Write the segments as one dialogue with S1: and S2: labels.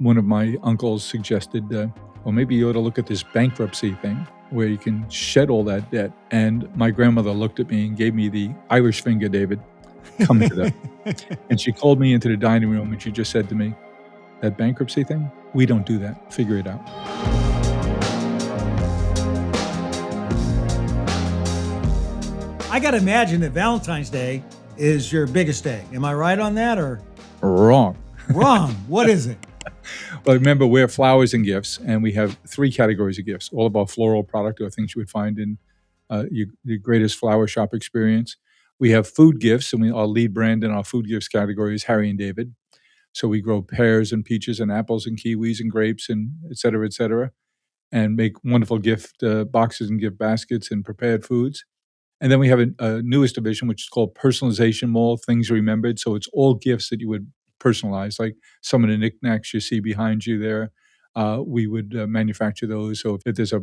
S1: one of my uncles suggested, well, maybe you ought to look at this bankruptcy thing where you can shed all that debt. And my grandmother looked at me and gave me the Irish finger, David, come into that. And she called me into the dining room and she just said to me, that bankruptcy thing, we don't do that. Figure it out.
S2: I got to imagine that Valentine's Day is your biggest day. Am I right on that or?
S1: Wrong.
S2: Wrong. What is it?
S1: Well, remember, we're flowers and gifts, and we have three categories of gifts, all of our floral product or things you would find in your greatest flower shop experience. We have food gifts, and our lead brand in our food gifts category is Harry and David. So we grow pears and peaches and apples and kiwis and grapes and et cetera, and make wonderful gift boxes and gift baskets and prepared foods. And then we have a newest division, which is called Personalization Mall, Things Remembered. So it's all gifts that you would personalize, like some of the knickknacks you see behind you there. We would manufacture those. So if there's a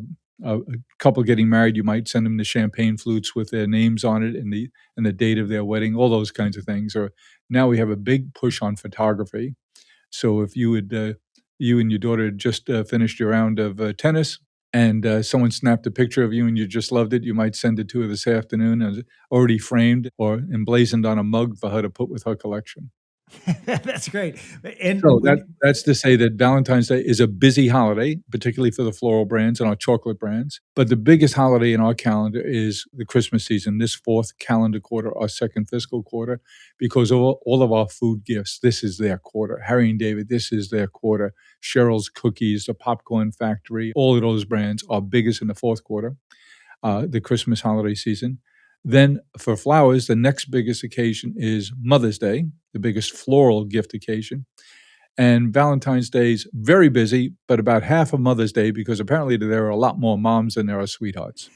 S1: couple getting married, you might send them the champagne flutes with their names on it and the date of their wedding, all those kinds of things. Or now we have a big push on photography. So if you and your daughter had just finished your round of tennis, and someone snapped a picture of you and you just loved it, you might send it to her this afternoon as already framed or emblazoned on a mug for her to put with her collection.
S2: That's great. And
S1: So that's to say that Valentine's Day is a busy holiday, particularly for the floral brands and our chocolate brands. But the biggest holiday in our calendar is the Christmas season, this fourth calendar quarter, our second fiscal quarter, because all of our food gifts, this is their quarter. Harry and David, this is their quarter. Cheryl's Cookies, the Popcorn Factory, all of those brands are biggest in the fourth quarter, the Christmas holiday season. Then for flowers, the next biggest occasion is Mother's Day, the biggest floral gift occasion. And Valentine's Day is very busy, but about half of Mother's Day, because apparently there are a lot more moms than there are sweethearts.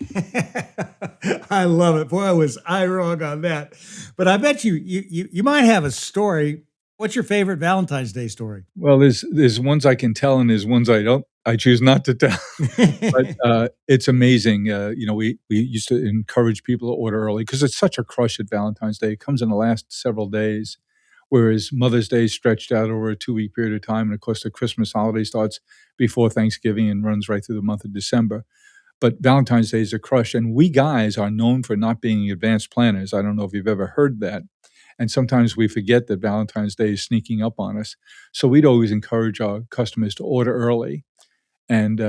S2: I love it. Boy, was I wrong on that. But I bet you might have a story. What's your favorite Valentine's Day story?
S1: Well, there's ones I can tell and there's ones I choose not to tell. But it's amazing. We used to encourage people to order early because it's such a crush at Valentine's Day. It comes in the last several days, whereas Mother's Day is stretched out over a 2-week period of time. And of course, the Christmas holiday starts before Thanksgiving and runs right through the month of December. But Valentine's Day is a crush. And we guys are known for not being advanced planners. I don't know if you've ever heard that. And sometimes we forget that Valentine's Day is sneaking up on us. So we'd always encourage our customers to order early. And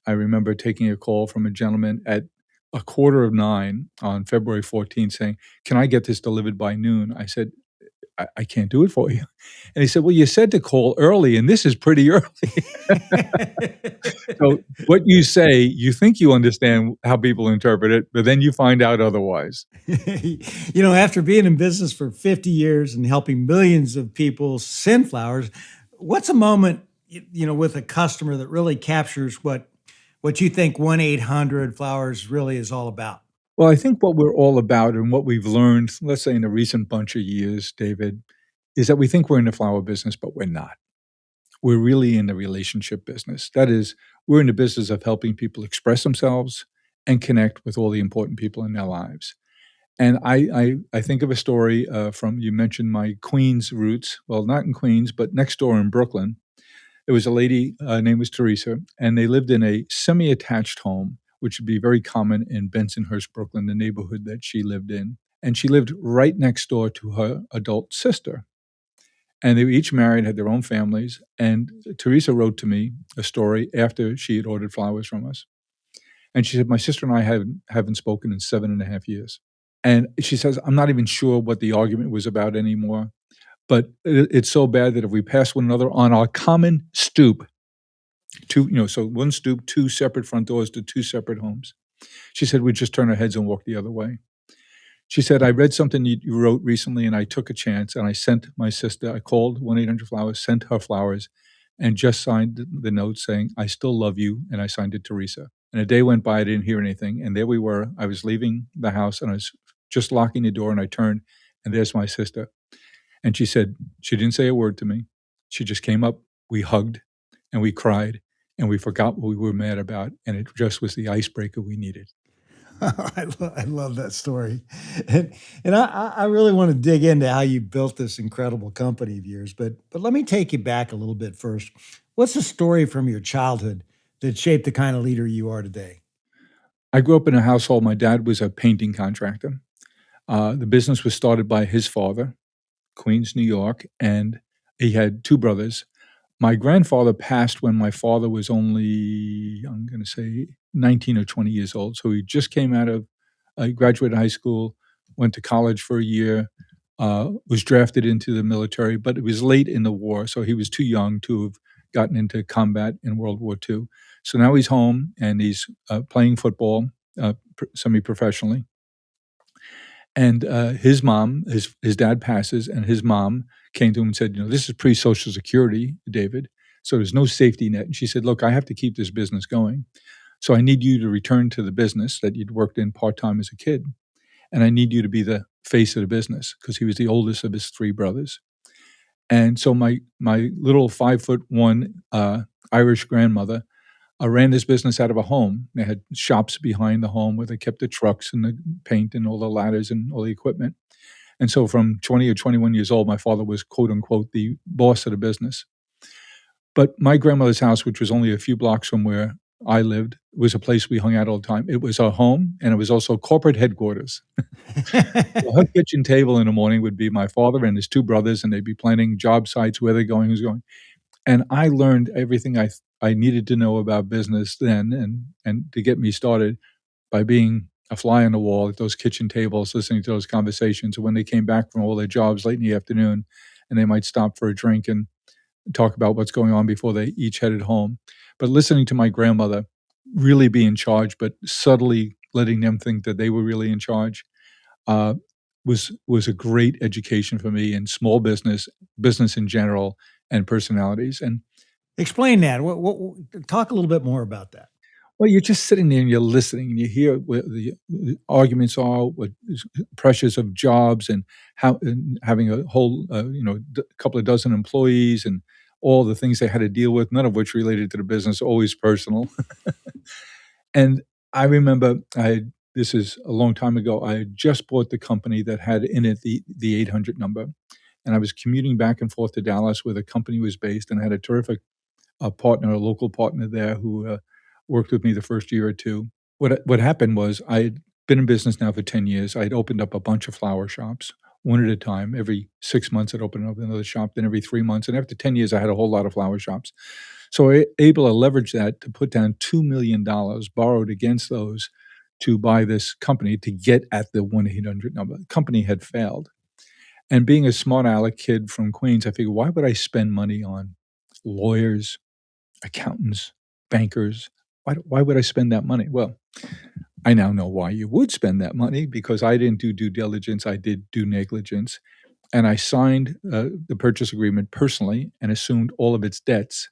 S1: I remember taking a call from a gentleman at 9:15 on February 14th saying, can I get this delivered by noon? I said, I can't do it for you. And he said, well, you said to call early, and this is pretty early. So what you say, you think you understand how people interpret it, but then you find out otherwise.
S2: After being in business for 50 years and helping millions of people send flowers, what's a moment with a customer that really captures what you think 1-800-Flowers really is all about?
S1: Well, I think what we're all about and what we've learned, let's say in a recent bunch of years, David, is that we think we're in the flower business, but we're not. We're really in the relationship business. That is, we're in the business of helping people express themselves and connect with all the important people in their lives. And I think of a story you mentioned my Queens roots. Well, not in Queens, but next door in Brooklyn. There was a lady, her name was Teresa, and they lived in a semi-attached home, which would be very common in Bensonhurst, Brooklyn, the neighborhood that she lived in. And she lived right next door to her adult sister. And they were each married, had their own families. And Teresa wrote to me a story after she had ordered flowers from us. And she said, my sister and I haven't spoken in 7.5 years. And she says, I'm not even sure what the argument was about anymore. But it's so bad that if we pass one another on our common stoop, so one stoop, two separate front doors to two separate homes. She said, we'd just turn our heads and walk the other way. She said, I read something you wrote recently and I took a chance and I sent my sister, I called 1-800-Flowers, sent her flowers and just signed the note saying, I still love you. And I signed it Teresa. And a day went by, I didn't hear anything. And there we were. I was leaving the house and I was just locking the door and I turned and there's my sister. And she said, she didn't say a word to me. She just came up, we hugged and we cried and we forgot what we were mad about. And it just was the icebreaker we needed.
S2: I love that story. And I really want to dig into how you built this incredible company of yours, but let me take you back a little bit first. What's a story from your childhood that shaped the kind of leader you are today?
S1: I grew up in a household. My dad was a painting contractor. The business was started by his father, Queens, New York, and he had 2 brothers. My grandfather passed when my father was only, I'm gonna say, 19 or 20 years old, so he just came out of graduated high school, went to college for a year, was drafted into the military, but it was late in the war, so he was too young to have gotten into combat in World War II. So now he's home, and he's, playing football, semi-professionally, and, his dad passes, and his mom came to him and said, "This is pre-Social Security, David, so there's no safety net." And she said, "Look, I have to keep this business going, so I need you to return to the business that you'd worked in part-time as a kid, and I need you to be the face of the business," because he was the oldest of his 3 brothers. And so my little 5'1", Irish grandmother, ran this business out of a home. They had shops behind the home where they kept the trucks and the paint and all the ladders and all the equipment. And so from 20 or 21 years old, my father was, quote, unquote, "the boss of the business." But my grandmother's house, which was only a few blocks from where I lived, was a place we hung out all the time. It was our home, and it was also corporate headquarters. So her kitchen table in the morning would be my father and his 2 brothers, and they'd be planning job sites, where they're going, who's going. And I learned everything I needed to know about business then and to get me started by being a fly on the wall at those kitchen tables, listening to those conversations. When they came back from all their jobs late in the afternoon, and they might stop for a drink and talk about what's going on before they each headed home. But listening to my grandmother really be in charge, but subtly letting them think that they were really in charge, uh, was a great education for me in small business, business in general, and personalities. And
S2: Explain that. Talk a little bit more about that.
S1: well, you're just sitting there and you're listening and you hear what the arguments are, what pressures of jobs and how and having a whole, couple of dozen employees and all the things they had to deal with, none of which related to the business, always personal. And I remember this is a long time ago, I had just bought the company that had in it the 800 number, and I was commuting back and forth to Dallas where the company was based, and I had a terrific partner, a local partner there who, worked with me the first year or 2. What happened was I had been in business now for 10 years. I had opened up a bunch of flower shops, one at a time. Every 6 months, I'd open up another shop, then every 3 months, and after 10 years, I had a whole lot of flower shops. So I able to leverage that to put down $2,000,000 borrowed against those to buy this company to get at the 1-800 number. The company had failed. And being a smart aleck kid from Queens, I figured, why would I spend money on lawyers, accountants, bankers? Why would I spend that money? Well, I now know why you would spend that money because I didn't do due diligence, I did due negligence, and I signed, the purchase agreement personally and assumed all of its debts,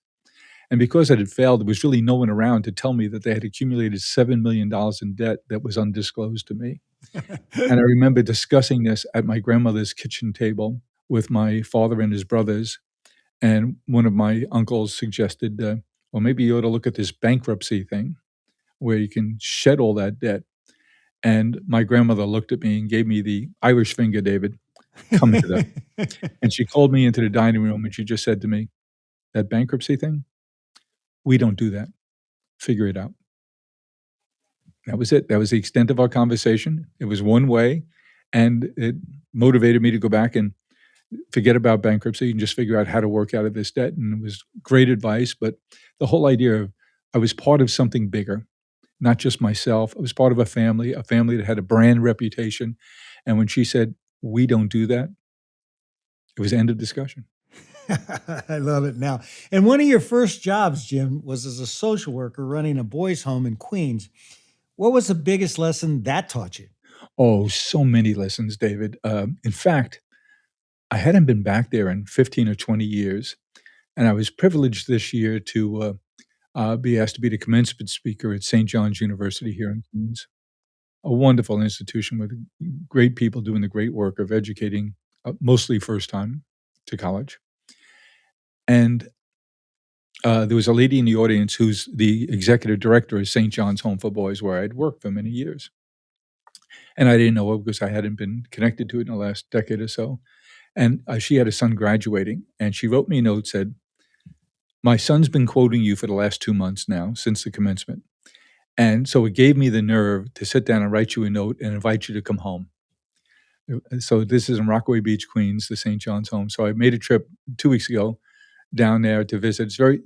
S1: and because it had failed, there was really no one around to tell me that they had accumulated $7,000,000 in debt that was undisclosed to me, and I remember discussing this at my grandmother's kitchen table with my father and his brothers, and one of my uncles suggested, "Well, maybe you ought to look at this bankruptcy thing where you can shed all that debt." And my grandmother looked at me and gave me the Irish finger, David, "Come hither." And she called me into the dining room, and she just said to me, "That bankruptcy thing, we don't do that. Figure it out." That was it. That was the extent of our conversation. It was one way, and it motivated me to go back and forget about bankruptcy and just figure out how to work out of this debt, and it was great advice, but the whole idea of I was part of something bigger, not just myself. I was part of a family that had a brand reputation, and when she said, "We don't do that," it was end of discussion.
S2: I love it now. And one of your first jobs, Jim, was as a social worker running a boys' home in Queens. What was the biggest lesson that taught you?
S1: Oh, so many lessons, David. In fact, I hadn't been back there in 15 or 20 years, and I was privileged this year to, be asked to be the commencement speaker at St. John's University here in Queens, a wonderful institution with great people doing the great work of educating, mostly first time to college. And, there was a lady in the audience who's the executive director of St. John's Home for Boys, where I'd worked for many years. And I didn't know her because I hadn't been connected to it in the last decade or so. And, she had a son graduating, and she wrote me a note, said, My son's been quoting you for the last 2 months now since the commencement, and so it gave me the nerve to sit down and write you a note and invite you to come home. So this is in Rockaway Beach, Queens, the St. John's home. So I made a trip 2 weeks ago down there to visit. It's very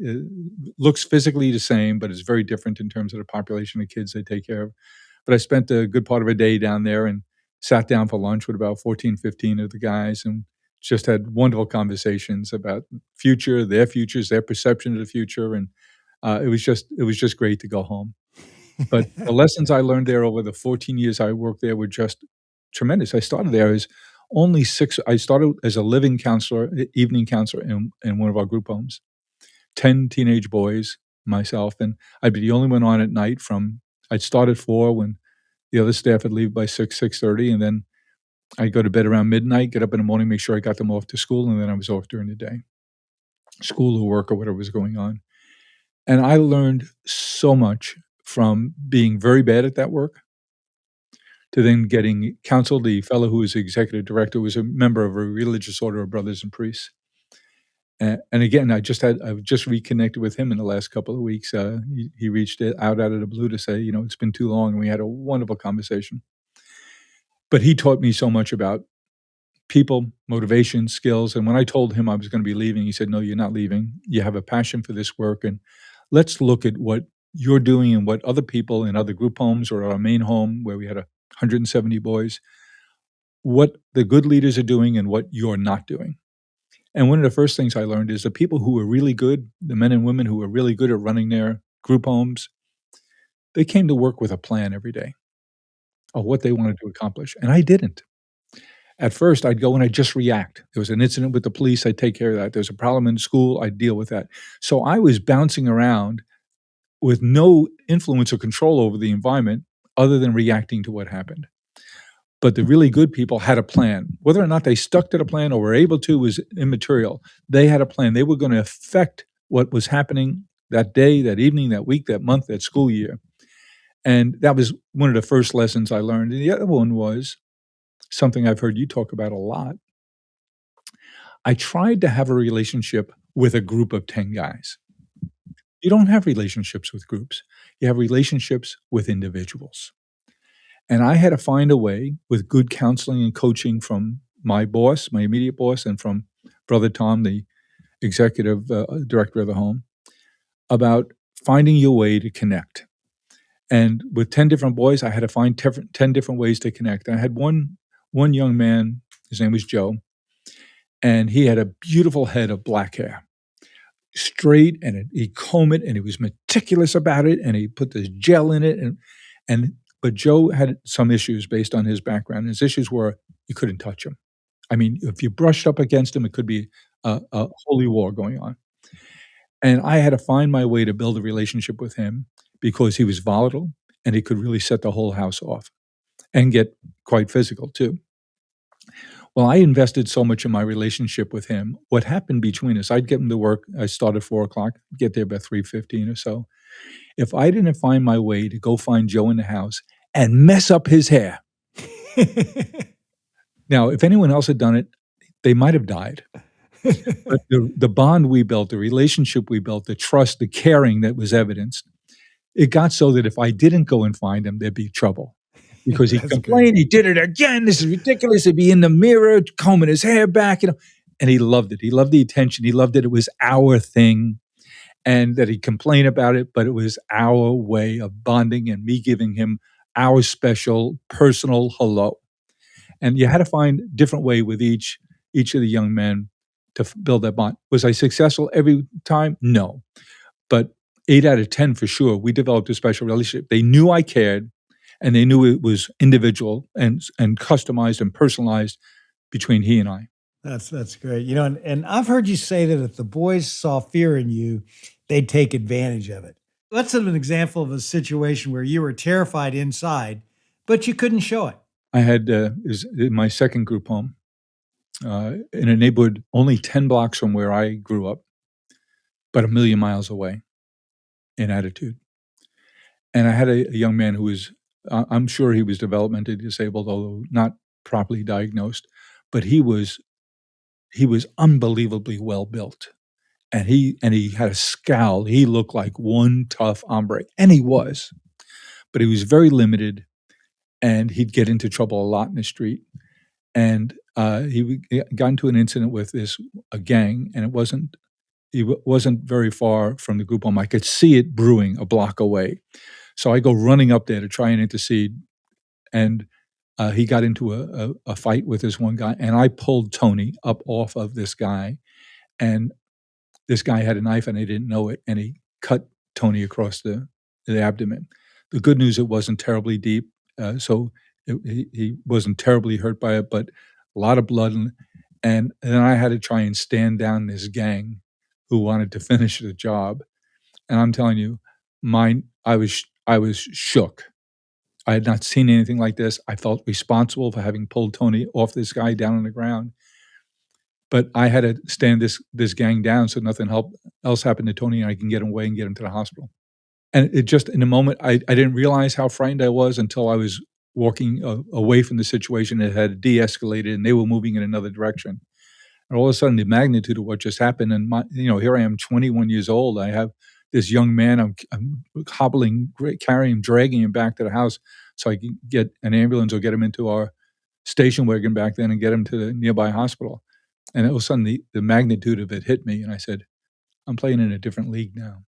S1: looks physically the same, but it's very different in terms of the population of kids they take care of. But I spent a good part of a day down there and sat down for lunch with about 14, 15 of the guys and just had wonderful conversations about futures, their perception of the future, and it was just great to go home. But the lessons I learned there over the 14 years I worked there were just tremendous. I started as a living counselor, evening counselor in one of our group homes. 10 teenage boys, myself, and I'd be the only one on at night from I'd start at 4 when the other staff would leave by 6, 6:30, and then I'd go to bed around midnight, get up in the morning, make sure I got them off to school, and then I was off during the day, school or work or whatever was going on. And I learned so much from being very bad at that work to then getting counseled. The fellow who was the executive director was a member of a religious order of brothers and priests. And again, I've just reconnected with him in the last couple of weeks. He reached out of the blue to say, "It's been too long," and we had a wonderful conversation. But he taught me so much about people, motivation, skills, and when I told him I was gonna be leaving, he said, "No, you're not leaving. You have a passion for this work, and let's look at what you're doing and what other people in other group homes or our main home where we had 170 boys, what the good leaders are doing and what you're not doing." And one of the first things I learned is the people who were really good, the men and women who were really good at running their group homes, they came to work with a plan every day of what they wanted to accomplish, and I didn't. At first, I'd go and I'd just react. There was an incident with the police, I'd take care of that. There's a problem in school, I'd deal with that. So I was bouncing around with no influence or control over the environment other than reacting to what happened. But the really good people had a plan. Whether or not they stuck to the plan or were able to was immaterial. They had a plan. They were gonna affect what was happening that day, that evening, that week, that month, that school year. And that was one of the first lessons I learned. And the other one was something I've heard you talk about a lot. I tried to have a relationship with a group of 10 guys. You don't have relationships with groups. You have relationships with individuals. And I had to find a way with good counseling and coaching from my boss, my immediate boss, and from brother Tom, the executive director of the home, about finding your way to connect. And with 10 different boys, I had to find 10 different ways to connect. And I had one young man, his name was Joe, and he had a beautiful head of black hair, straight, and he combed it, and he was meticulous about it, and he put this gel in it, and but Joe had some issues based on his background. His issues were you couldn't touch him. I mean, if you brushed up against him, it could be a holy war going on. And I had to find my way to build a relationship with him because he was volatile and he could really set the whole house off and get quite physical too. Well, I invested so much in my relationship with him. What happened between us, I'd get him to work. I start at 4 o'clock, get there about 3:15 or so. If I didn't find my way to go find Joe in the house and mess up his hair. Now, if anyone else had done it, they might have died. But the bond we built, the relationship we built, the trust, the caring that was evidenced, it got so that if I didn't go and find him, there'd be trouble. Because he'd
S2: That's
S1: complain,
S2: great.
S1: he did it again, this is ridiculous, he'd be in the mirror combing his hair back, and he loved it. He loved the attention, he loved it, it was our thing, and that he'd complain about it, but it was our way of bonding and me giving him our special personal hello. And you had to find different way with each of the young men to build that bond. Was I successful every time? No. But 8 out of 10 for sure, we developed a special relationship. They knew I cared, and they knew it was individual and customized and personalized between he and I.
S2: That's great. And I've heard you say that if the boys saw fear in you, they'd take advantage of it. Let's have an example of a situation where you were terrified inside, but you couldn't show it.
S1: I had is in my second group home in a neighborhood only 10 blocks from where I grew up, but a million miles away in attitude. And I had a young man who was, I'm sure he was developmentally disabled, although not properly diagnosed, but he was unbelievably well built. and he had a scowl. He looked like one tough hombre, and he was, but he was very limited, and he'd get into trouble a lot in the street. And he got into an incident with a gang, and it wasn't he wasn't very far from the group home. I could see it brewing a block away, so I go running up there to try and intercede. And he got into a fight with this one guy, and I pulled Tony up off of this guy, and this guy had a knife and I didn't know it, and he cut Tony across the abdomen. The good news, it wasn't terribly deep, so he wasn't terribly hurt by it, but a lot of blood, and then I had to try and stand down this gang who wanted to finish the job. And I'm telling you, I was shook. I had not seen anything like this. I felt responsible for having pulled Tony off this guy down on the ground, but I had to stand this gang down so nothing else happened to Tony, and I can get him away and get him to the hospital. And it just in a moment, I didn't realize how frightened I was until I was walking away from the situation. It had de-escalated, and they were moving in another direction. And all of a sudden, the magnitude of what just happened, and here I am, 21 years old. I have this young man. I'm hobbling, carrying him, dragging him back to the house so I can get an ambulance or get him into our station wagon back then and get him to the nearby hospital. And all of a sudden, the magnitude of it hit me, and I said, "I'm playing in a different league now."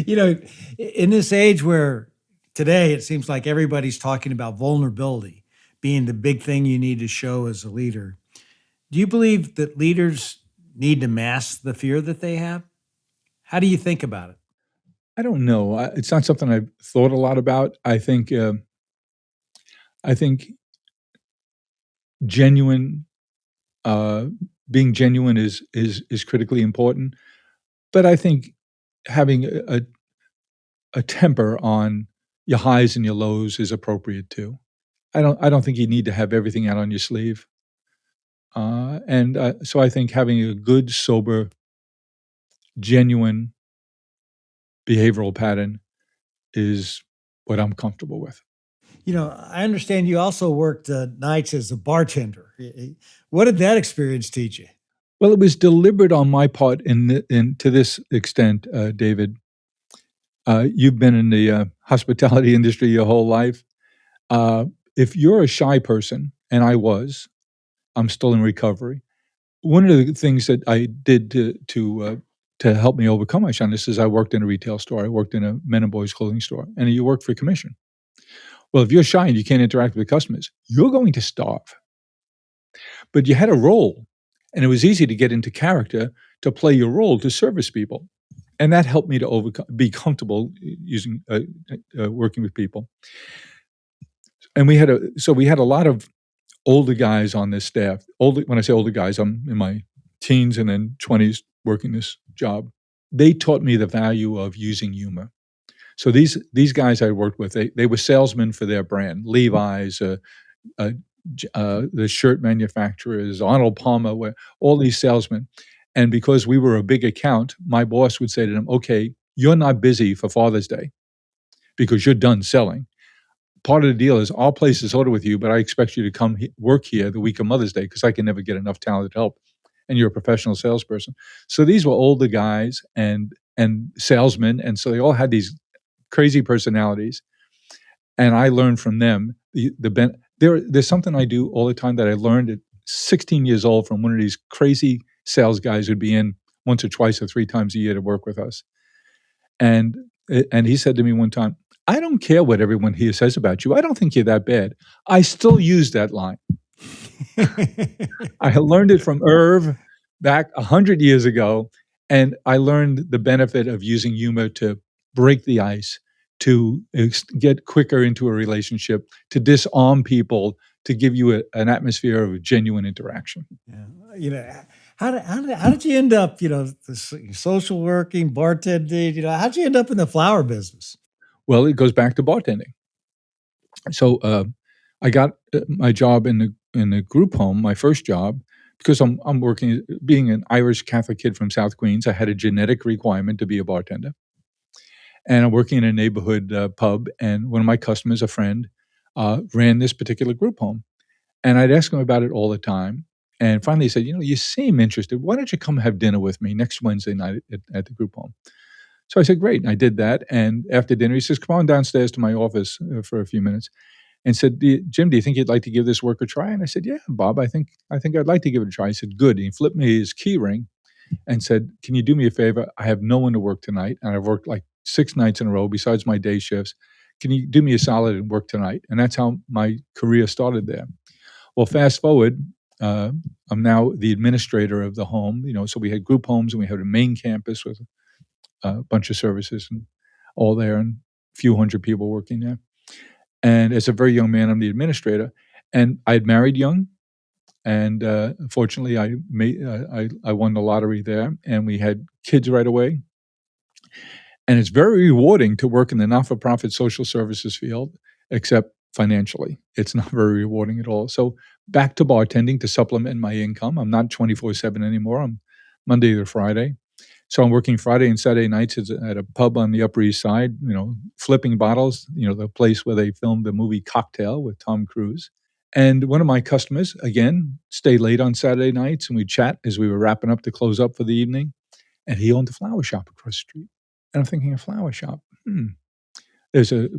S2: You know, in this age where today it seems like everybody's talking about vulnerability being the big thing you need to show as a leader, do you believe that leaders need to mask the fear that they have? How do you think about it?
S1: I don't know. It's not something I've thought a lot about. I think genuine, uh, being genuine is critically important. But I think having a temper on your highs and your lows is appropriate too. I don't think you need to have everything out on your sleeve. And so I think having a good, sober, genuine behavioral pattern is what I'm comfortable with.
S2: I understand you also worked nights as a bartender. What did that experience teach you?
S1: Well, it was deliberate on my part in to this extent, David. You've been in the hospitality industry your whole life. Uh, if you're a shy person, and I'm still in recovery. One of the things that I did to help me overcome my shyness is I worked in a retail store. I worked in a men and boys clothing store, and you work for commission. Well, if you're shy and you can't interact with the customers, you're going to starve. But you had a role, and it was easy to get into character to play your role to service people, and that helped me to be comfortable using working with people. And we had a lot of older guys on this staff. Older When I say older guys, I'm in my teens and then 20s working this job. They taught me the value of using humor. So these guys I worked with, they were salesmen for their brand, Levi's, uh, the shirt manufacturers, Arnold Palmer, where all these salesmen. And because we were a big account, my boss would say to them, "Okay, you're not busy for Father's Day because you're done selling. Part of the deal is I'll place this order with you, but I expect you to come work here the week of Mother's Day because I can never get enough talented help, and you're a professional salesperson." So these were older guys and salesmen, and so they all had these crazy personalities, and I learned from them there's something I do all the time that I learned at 16 years old from one of these crazy sales guys who'd be in once or twice or 3 times a year to work with us. And and he said to me one time, "I don't care what everyone here says about you. I don't think you're that bad." I still use that line. I learned it from Irv back 100 years ago, and I learned the benefit of using humor to break the ice, to get quicker into a relationship, to disarm people, to give you an atmosphere of genuine interaction.
S2: Yeah. How did you end up, social working, bartending, how'd you end up in the flower business?
S1: Well, it goes back to bartending. So, I got, my job in the group home, my first job, because I'm working being an Irish Catholic kid from South Queens, I had a genetic requirement to be a bartender, and I'm working in a neighborhood, pub, and one of my customers, a friend, ran this particular group home, and I'd ask him about it all the time, And finally he said, "You seem interested. Why don't you come have dinner with me next Wednesday night at the group home?" So I said, "Great." And I did that. And after dinner, he says, "Come on downstairs to my office for a few minutes." And said, "Jim, do you think you'd like to give this work a try?" And I said, "Yeah, Bob, I think I'd like to give it a try." He said, "Good." And he flipped me his key ring and said, "Can you do me a favor? I have no one to work tonight, and I've worked like 6 nights in a row besides my day shifts. Can you do me a solid and work tonight?" And that's how my career started there. Well, fast forward, uh, I'm now the administrator of the home, so we had group homes and we had a main campus with a bunch of services and all there and a few hundred people working there. And as a very young man, I'm the administrator, and I had married young, and, fortunately, I won the lottery there, and we had kids right away, and it's very rewarding to work in the not-for-profit social services field, except financially. It's not very rewarding at all. So, back to bartending to supplement my income. I'm not 24/7 anymore, I'm Monday to Friday. So, I'm working Friday and Saturday nights at a pub on the Upper East Side, flipping bottles, the place where they filmed the movie Cocktail with Tom Cruise. And one of my customers, again, stayed late on Saturday nights, and we'd chat as we were wrapping up to close up for the evening, and he owned a flower shop across the street. And I'm thinking, "A flower shop? Hmm."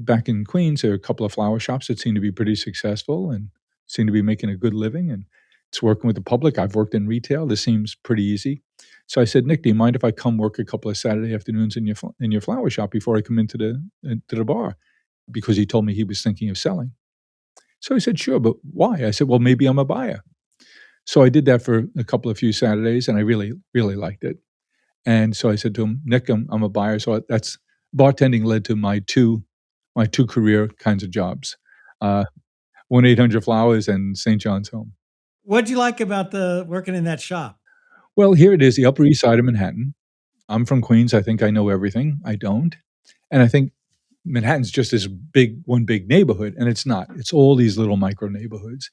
S1: Back in Queens, there are a couple of flower shops that seem to be pretty successful and seem to be making a good living, and it's working with the public. I've worked in retail. This seems pretty easy. So I said, "Nick, do you mind if I come work a couple of Saturday afternoons in your flower shop before I come into the bar?" Because he told me he was thinking of selling. So he said, "Sure, but why?" I said, "Well, maybe I'm a buyer." So I did that for a couple of few Saturdays, and I really, really liked it. And so I said to him, "Nick, I'm a buyer." So that's bartending led to my two career kinds of jobs, uh, 1-800-Flowers and St. John's Home.
S2: What'd you like about the working in that shop?
S1: Well, here it is, the Upper East Side of Manhattan. I'm from Queens, I think I know everything. I don't. And I think Manhattan's just this one big neighborhood, and it's not. It's all these little micro neighborhoods.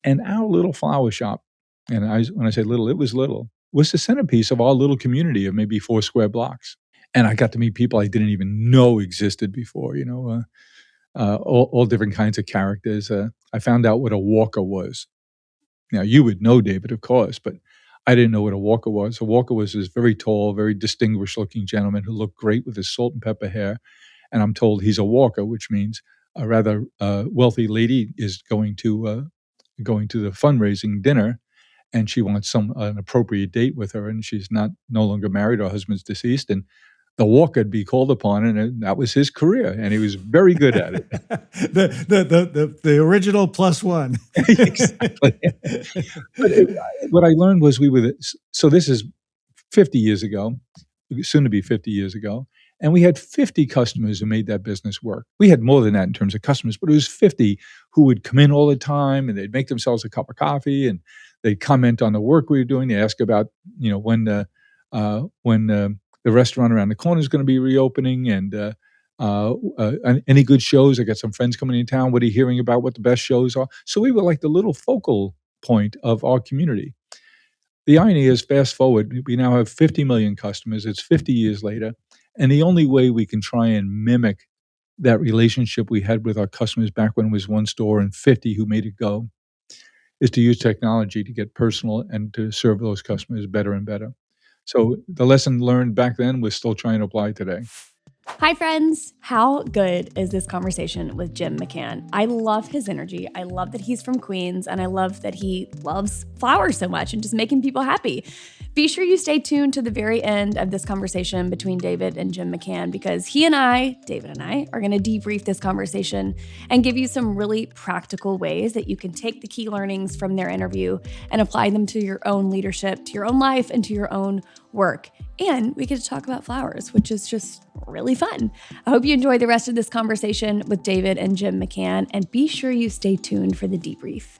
S1: And our little flower shop, and when I say little, it was little, was the centerpiece of our little community of maybe 4 square blocks. And I got to meet people I didn't even know existed before, all different kinds of characters. I found out what a walker was. Now, you would know David, of course, but I didn't know what a walker was. A walker was this very tall, very distinguished-looking gentleman who looked great with his salt and pepper hair, and I'm told he's a walker, which means a rather, wealthy lady is going to the fundraising dinner, and she wants an appropriate date with her, and she's no longer married, her husband's deceased, and the walker'd be called upon, and that was his career, and he was very good at it.
S2: The original plus one.
S1: Exactly. But what I learned was so this is 50 years ago, soon to be 50 years ago, and we had 50 customers who made that business work. We had more than that in terms of customers, but it was 50 who would come in all the time, and they'd make themselves a cup of coffee, and they'd comment on the work we were doing. They ask about, when the restaurant around the corner is gonna be reopening, and, any good shows. I got some friends coming in town. What are you hearing about what the best shows are? So we were like the little focal point of our community. The irony is, fast forward, we now have 50 million customers. It's 50 years later, and the only way we can try and mimic that relationship we had with our customers back when it was one store and 50 who made it go is to use technology to get personal and to serve those customers better and better. So the lesson learned back then, we're still trying to apply today.
S3: Hi, friends. How good is this conversation with Jim McCann? I love his energy. I love that he's from Queens, and I love that he loves flowers so much and just making people happy. Be sure you stay tuned to the very end of this conversation between David and Jim McCann, because David and I, are going to debrief this conversation and give you some really practical ways that you can take the key learnings from their interview and apply them to your own leadership, to your own life, and to your own work. And we get to talk about flowers, which is just really fun. I hope you enjoy the rest of this conversation with David and Jim McCann, and be sure you stay tuned for the debrief.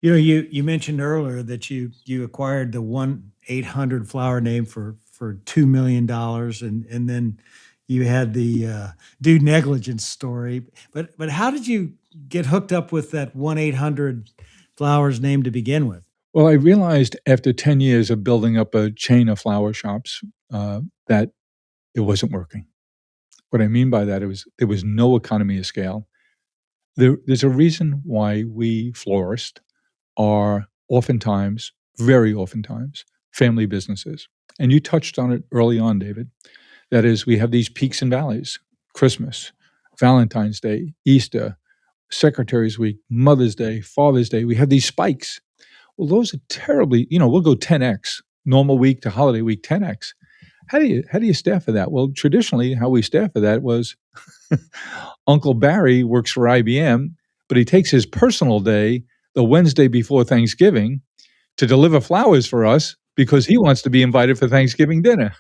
S2: You mentioned earlier that you acquired the 1-800 flower name for $2 million, and then you had the due negligence story. But how did you get hooked up with that 1-800 flowers name to begin with?
S1: Well, I realized after 10 years of building up a chain of flower shops, that it wasn't working. What I mean by that, there was no economy of scale. There's a reason why we florists are oftentimes, very oftentimes, family businesses. And you touched on it early on, David. That is, we have these peaks and valleys: Christmas, Valentine's Day, Easter, Secretary's Week, Mother's Day, Father's Day. We have these spikes. Well, those are terribly, we'll go 10x, normal week to holiday week, 10x. How do you staff for that? Well, traditionally, how we staff for that was Uncle Barry works for IBM, but he takes his personal day, the Wednesday before Thanksgiving, to deliver flowers for us because he wants to be invited for Thanksgiving dinner.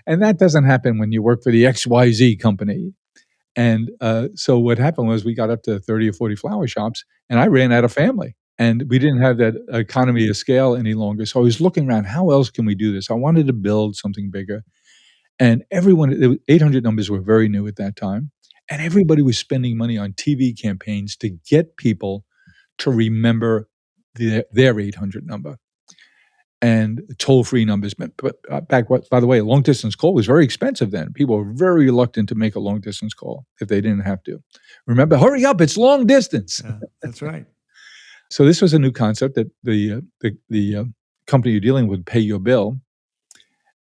S1: And that doesn't happen when you work for the XYZ company. And so what happened was we got up to 30 or 40 flower shops, and I ran out of family. And we didn't have that economy of scale any longer. So I was looking around, how else can we do this? I wanted to build something bigger. And everyone, 800 numbers were very new at that time. And everybody was spending money on TV campaigns to get people to remember their 800 number and toll-free numbers. But by the way, a long-distance call was very expensive then. People were very reluctant to make a long-distance call if they didn't have to. Remember, hurry up, it's long distance.
S2: Yeah, that's right.
S1: So this was a new concept that the company you're dealing with pay your bill.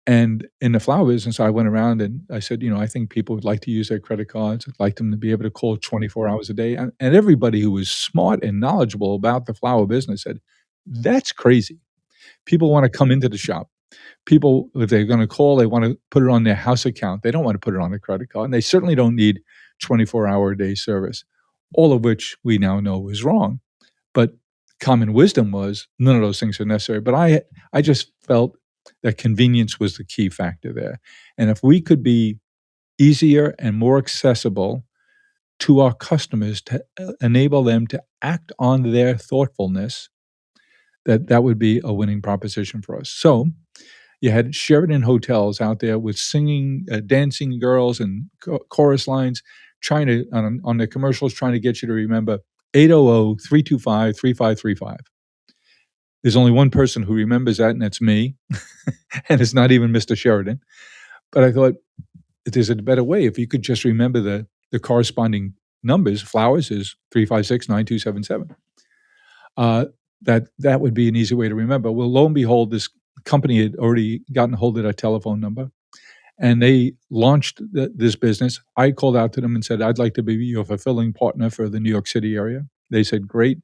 S1: And in the flower business, I went around and I said, I think people would like to use their credit cards. I'd like them to be able to call 24 hours a day. And everybody who was smart and knowledgeable about the flower business said, that's crazy. People want to come into the shop. People, if they're going to call, they want to put it on their house account. They don't want to put it on a credit card. And they certainly don't need 24-hour-a-day service, all of which we now know is wrong. But common wisdom was none of those things are necessary. But I just felt that convenience was the key factor there. And if we could be easier and more accessible to our customers to enable them to act on their thoughtfulness, that would be a winning proposition for us. So you had Sheraton hotels out there with singing, dancing girls and chorus lines trying to, on their commercials, trying to get you to remember 800-325-3535. There's only one person who remembers that, and that's me. And it's not even Mr. Sheridan. But I thought, if there's a better way, if you could just remember the corresponding numbers, flowers is 356-9277. That would be an easy way to remember. Well, lo and behold, this company had already gotten hold of that telephone number, and they launched this business. I called out to them and said, I'd like to be your fulfilling partner for the New York City area. They said, great.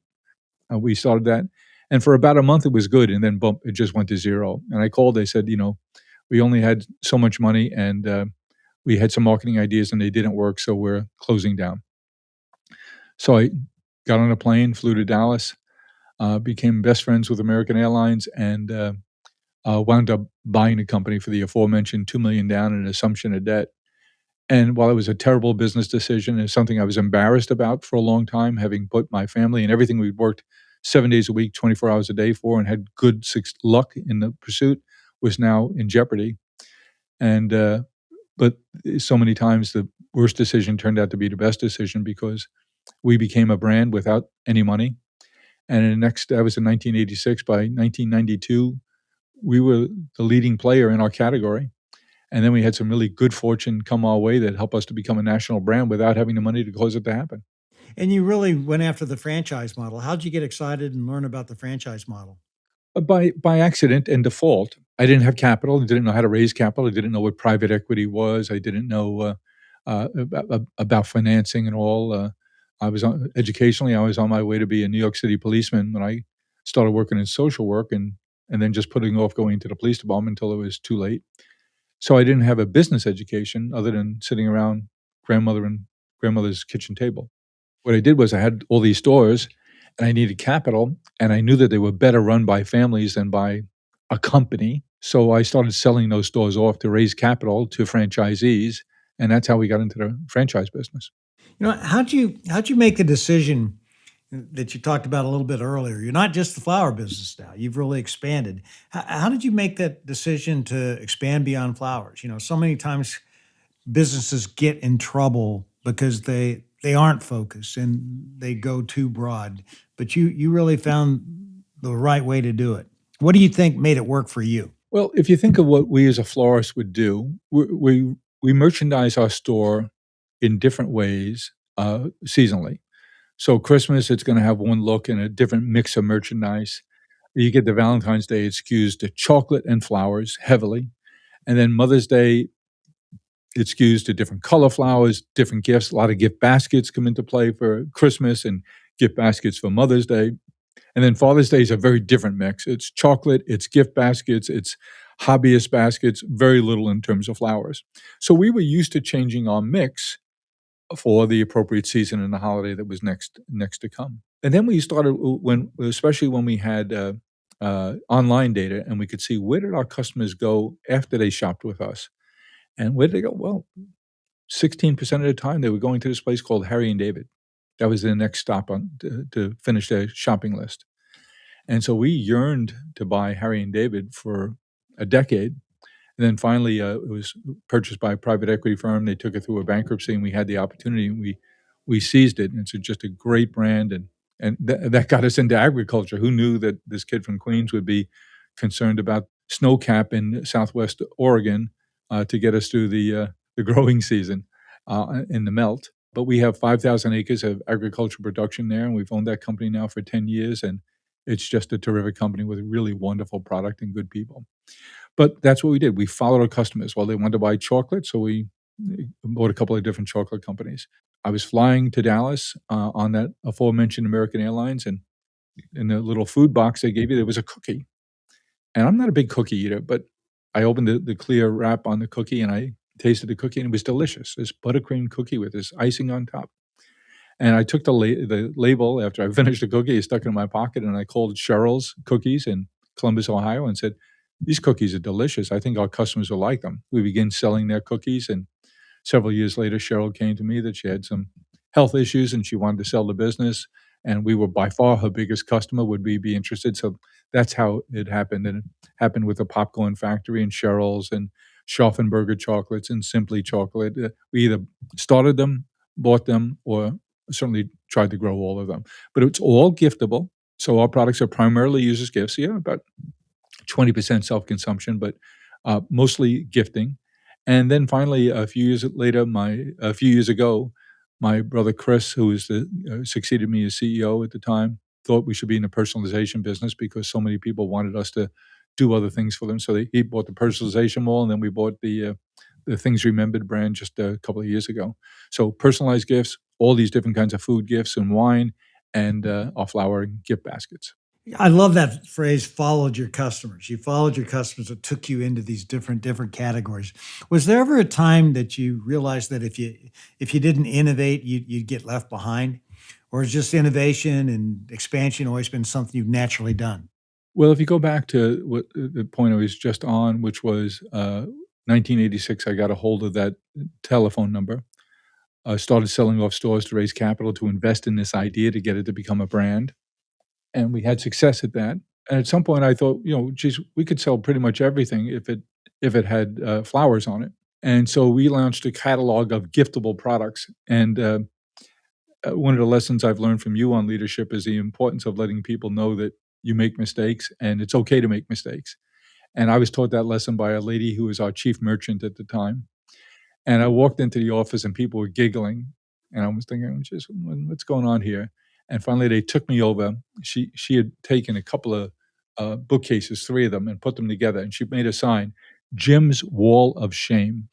S1: We started that. And for about a month, it was good. And then, bump, it just went to zero. And I called. They said, we only had so much money, and we had some marketing ideas, and they didn't work, so we're closing down. So I got on a plane, flew to Dallas, became best friends with American Airlines, and wound up buying the company for the aforementioned $2 million down and assumption of debt. And while it was a terrible business decision, it's something I was embarrassed about for a long time, having put my family and everything we'd worked 7 days a week, 24 hours a day for, and had good luck in the pursuit, was now in jeopardy. And but so many times the worst decision turned out to be the best decision, because we became a brand without any money. And that was in 1986. By 1992, we were the leading player in our category. And then we had some really good fortune come our way that helped us to become a national brand without having the money to cause it to happen.
S2: And you really went after the franchise model. How'd you get excited and learn about the franchise model?
S1: By accident and default. I didn't have capital. I didn't know how to raise capital. I didn't know what private equity was. I didn't know about financing and all. Educationally, I was on my way to be a New York City policeman when I started working in social work, and then just putting off going to the police department until it was too late. So I didn't have a business education other than sitting around grandmother's kitchen table. What I did was I had all these stores, and I needed capital, and I knew that they were better run by families than by a company. So I started selling those stores off to raise capital to franchisees, and that's how we got into the franchise business.
S2: How'd you make the decision that you talked about a little bit earlier? You're not just the flower business now. You've really expanded. How did you make that decision to expand beyond flowers? So many times businesses get in trouble because they aren't focused and they go too broad. But you really found the right way to do it. What do you think made it work for you?
S1: Well, if you think of what we as a florist would do, we merchandise our store in different ways seasonally. So Christmas, it's going to have one look and a different mix of merchandise. You get the Valentine's Day, it skews to chocolate and flowers heavily, and then Mother's Day, it skews to different color flowers, different gifts. A lot of gift baskets come into play for Christmas and gift baskets for Mother's Day. And then Father's Day is a very different mix. It's chocolate, it's gift baskets, it's hobbyist baskets, very little in terms of flowers. So we were used to changing our mix for the appropriate season and the holiday that was next to come. And then we started when especially when we had, online data and we could see where did our customers go after they shopped with us, and where did they go? Well, 16% of the time, they were going to this place called Harry& and David. That was their next stop on to finish their shopping list. And so we yearned to buy Harry& and David for a decade, and then finally, it was purchased by a private equity firm. They took it through a bankruptcy, and we had the opportunity, and we seized it, and it's just a great brand, and that got us into agriculture. Who knew that this kid from Queens would be concerned about snow cap in Southwest Oregon, to get us through the growing season, in the melt. But we have 5,000 acres of agricultural production there, and we've owned that company now for 10 years, and it's just a terrific company with a really wonderful product and good people. But that's what we did. We followed our customers. Well, they wanted to buy chocolate, so we bought a couple of different chocolate companies. I was flying to Dallas, on that aforementioned American Airlines, and in the little food box they gave you, there was a cookie. And I'm not a big cookie eater, but I opened the clear wrap on the cookie, and I tasted the cookie, and it was delicious. This buttercream cookie with this icing on top. And I took the label after I finished the cookie, I stuck it in my pocket, and I called Cheryl's Cookies in Columbus, Ohio, and said, "These cookies are delicious. I think our customers will like them." We began selling their cookies, and several years later, Cheryl came to me that she had some health issues and she wanted to sell the business, and we were by far her biggest customer. Would we be interested? So that's how it happened, and it happened with the popcorn factory and Cheryl's and Schaffenberger chocolates and Simply Chocolate. We either started them, bought them, or certainly tried to grow all of them. But it's all giftable, so our products are primarily used as gifts. Yeah, about 20% self-consumption, but mostly gifting. And then finally, a few years ago, my brother Chris, who succeeded me as CEO at the time, thought we should be in the personalization business because so many people wanted us to do other things for them. So he bought the personalization mall, and then we bought the Things Remembered brand just a couple of years ago. So personalized gifts, all these different kinds of food gifts and wine, and our flower and gift baskets.
S2: I love that phrase, followed your customers. You followed your customers that took you into these different categories. Was there ever a time that you realized that if you didn't innovate, you'd get left behind? Or is just innovation and expansion always been something you've naturally done?
S1: Well, if you go back to what the point I was just on, which was 1986, I got a hold of that telephone number. I started selling off stores to raise capital to invest in this idea to get it to become a brand, and we had success at that. And at some point, I thought, geez, we could sell pretty much everything if it had flowers on it. And so we launched a catalog of giftable products. And one of the lessons I've learned from you on leadership is the importance of letting people know that you make mistakes and it's okay to make mistakes. And I was taught that lesson by a lady who was our chief merchant at the time. And I walked into the office and people were giggling, and I was thinking, "Just what's going on here?" And finally, they took me over. She had taken a couple of bookcases, 3 of them, and put them together, and she made a sign, "Jim's Wall of Shame."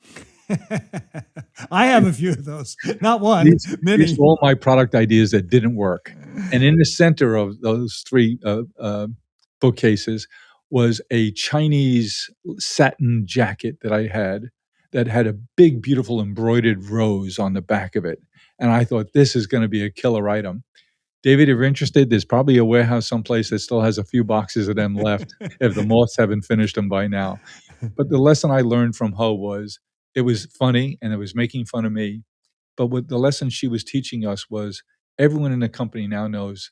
S2: I have a few of those. Not one,
S1: These
S2: many.
S1: were all my product ideas that didn't work. And in the center of those 3 bookcases was a Chinese satin jacket that had a big, beautiful embroidered rose on the back of it. And I thought, "This is gonna be a killer item." David, if you're interested, there's probably a warehouse someplace that still has a few boxes of them left if the moths haven't finished them by now. But the lesson I learned from her was it was funny and it was making fun of me, but what the lesson she was teaching us was everyone in the company now knows,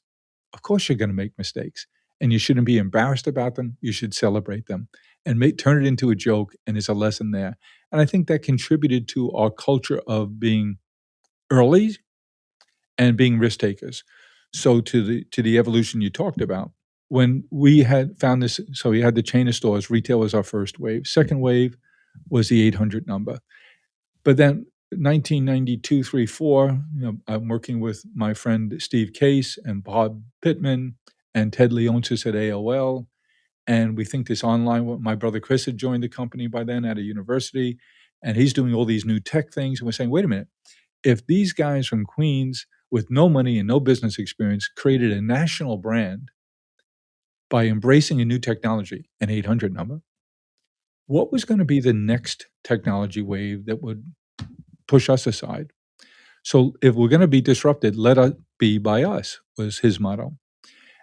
S1: of course you're gonna make mistakes, and you shouldn't be embarrassed about them, you should celebrate them, and turn it into a joke, and there's a lesson there. And I think that contributed to our culture of being early and being risk takers. So to the evolution you talked about, when we had found this, so we had the chain of stores, retail was our first wave. Second wave was the 800 number. But then 1992, 3, 4, I'm working with my friend Steve Case and Bob Pittman and Ted Leonsis at AOL, and we think this online my brother Chris had joined the company by then at a university, and he's doing all these new tech things, and we're saying, "Wait a minute, if these guys from Queens with no money and no business experience created a national brand by embracing a new technology, an 800 number, what was gonna be the next technology wave that would push us aside? So if we're gonna be disrupted, let it be by us," was his motto.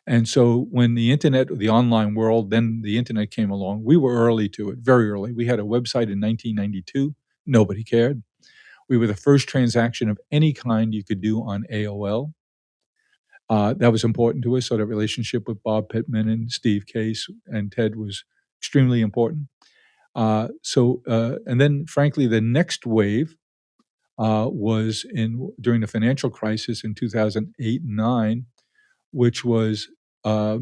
S1: And so when the internet, the online world, then the internet came along, we were early to it, very early. We had a website in 1992. Nobody cared. We were the first transaction of any kind you could do on AOL. That was important to us, so that relationship with Bob Pittman and Steve Case and Ted was extremely important. And then frankly, the next wave was in during the financial crisis in 2008 and 9, which was uh,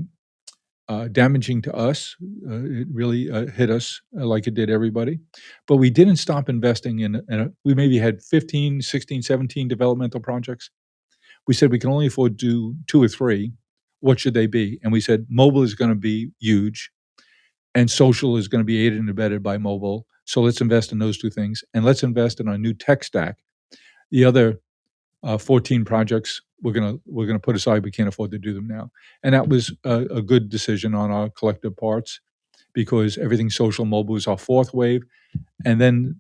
S1: damaging to us. It really hit us like it did everybody. But we didn't stop investing we maybe had 15, 16, 17 developmental projects. We said we can only afford to do 2 or 3. What should they be? And we said mobile is going to be huge and social is going to be aided and abetted by mobile. So let's invest in those 2 things and let's invest in our new tech stack. The other 14 projects we're gonna put aside. We can't afford to do them now, and that was a good decision on our collective parts because everything social mobile was our 4th wave, and then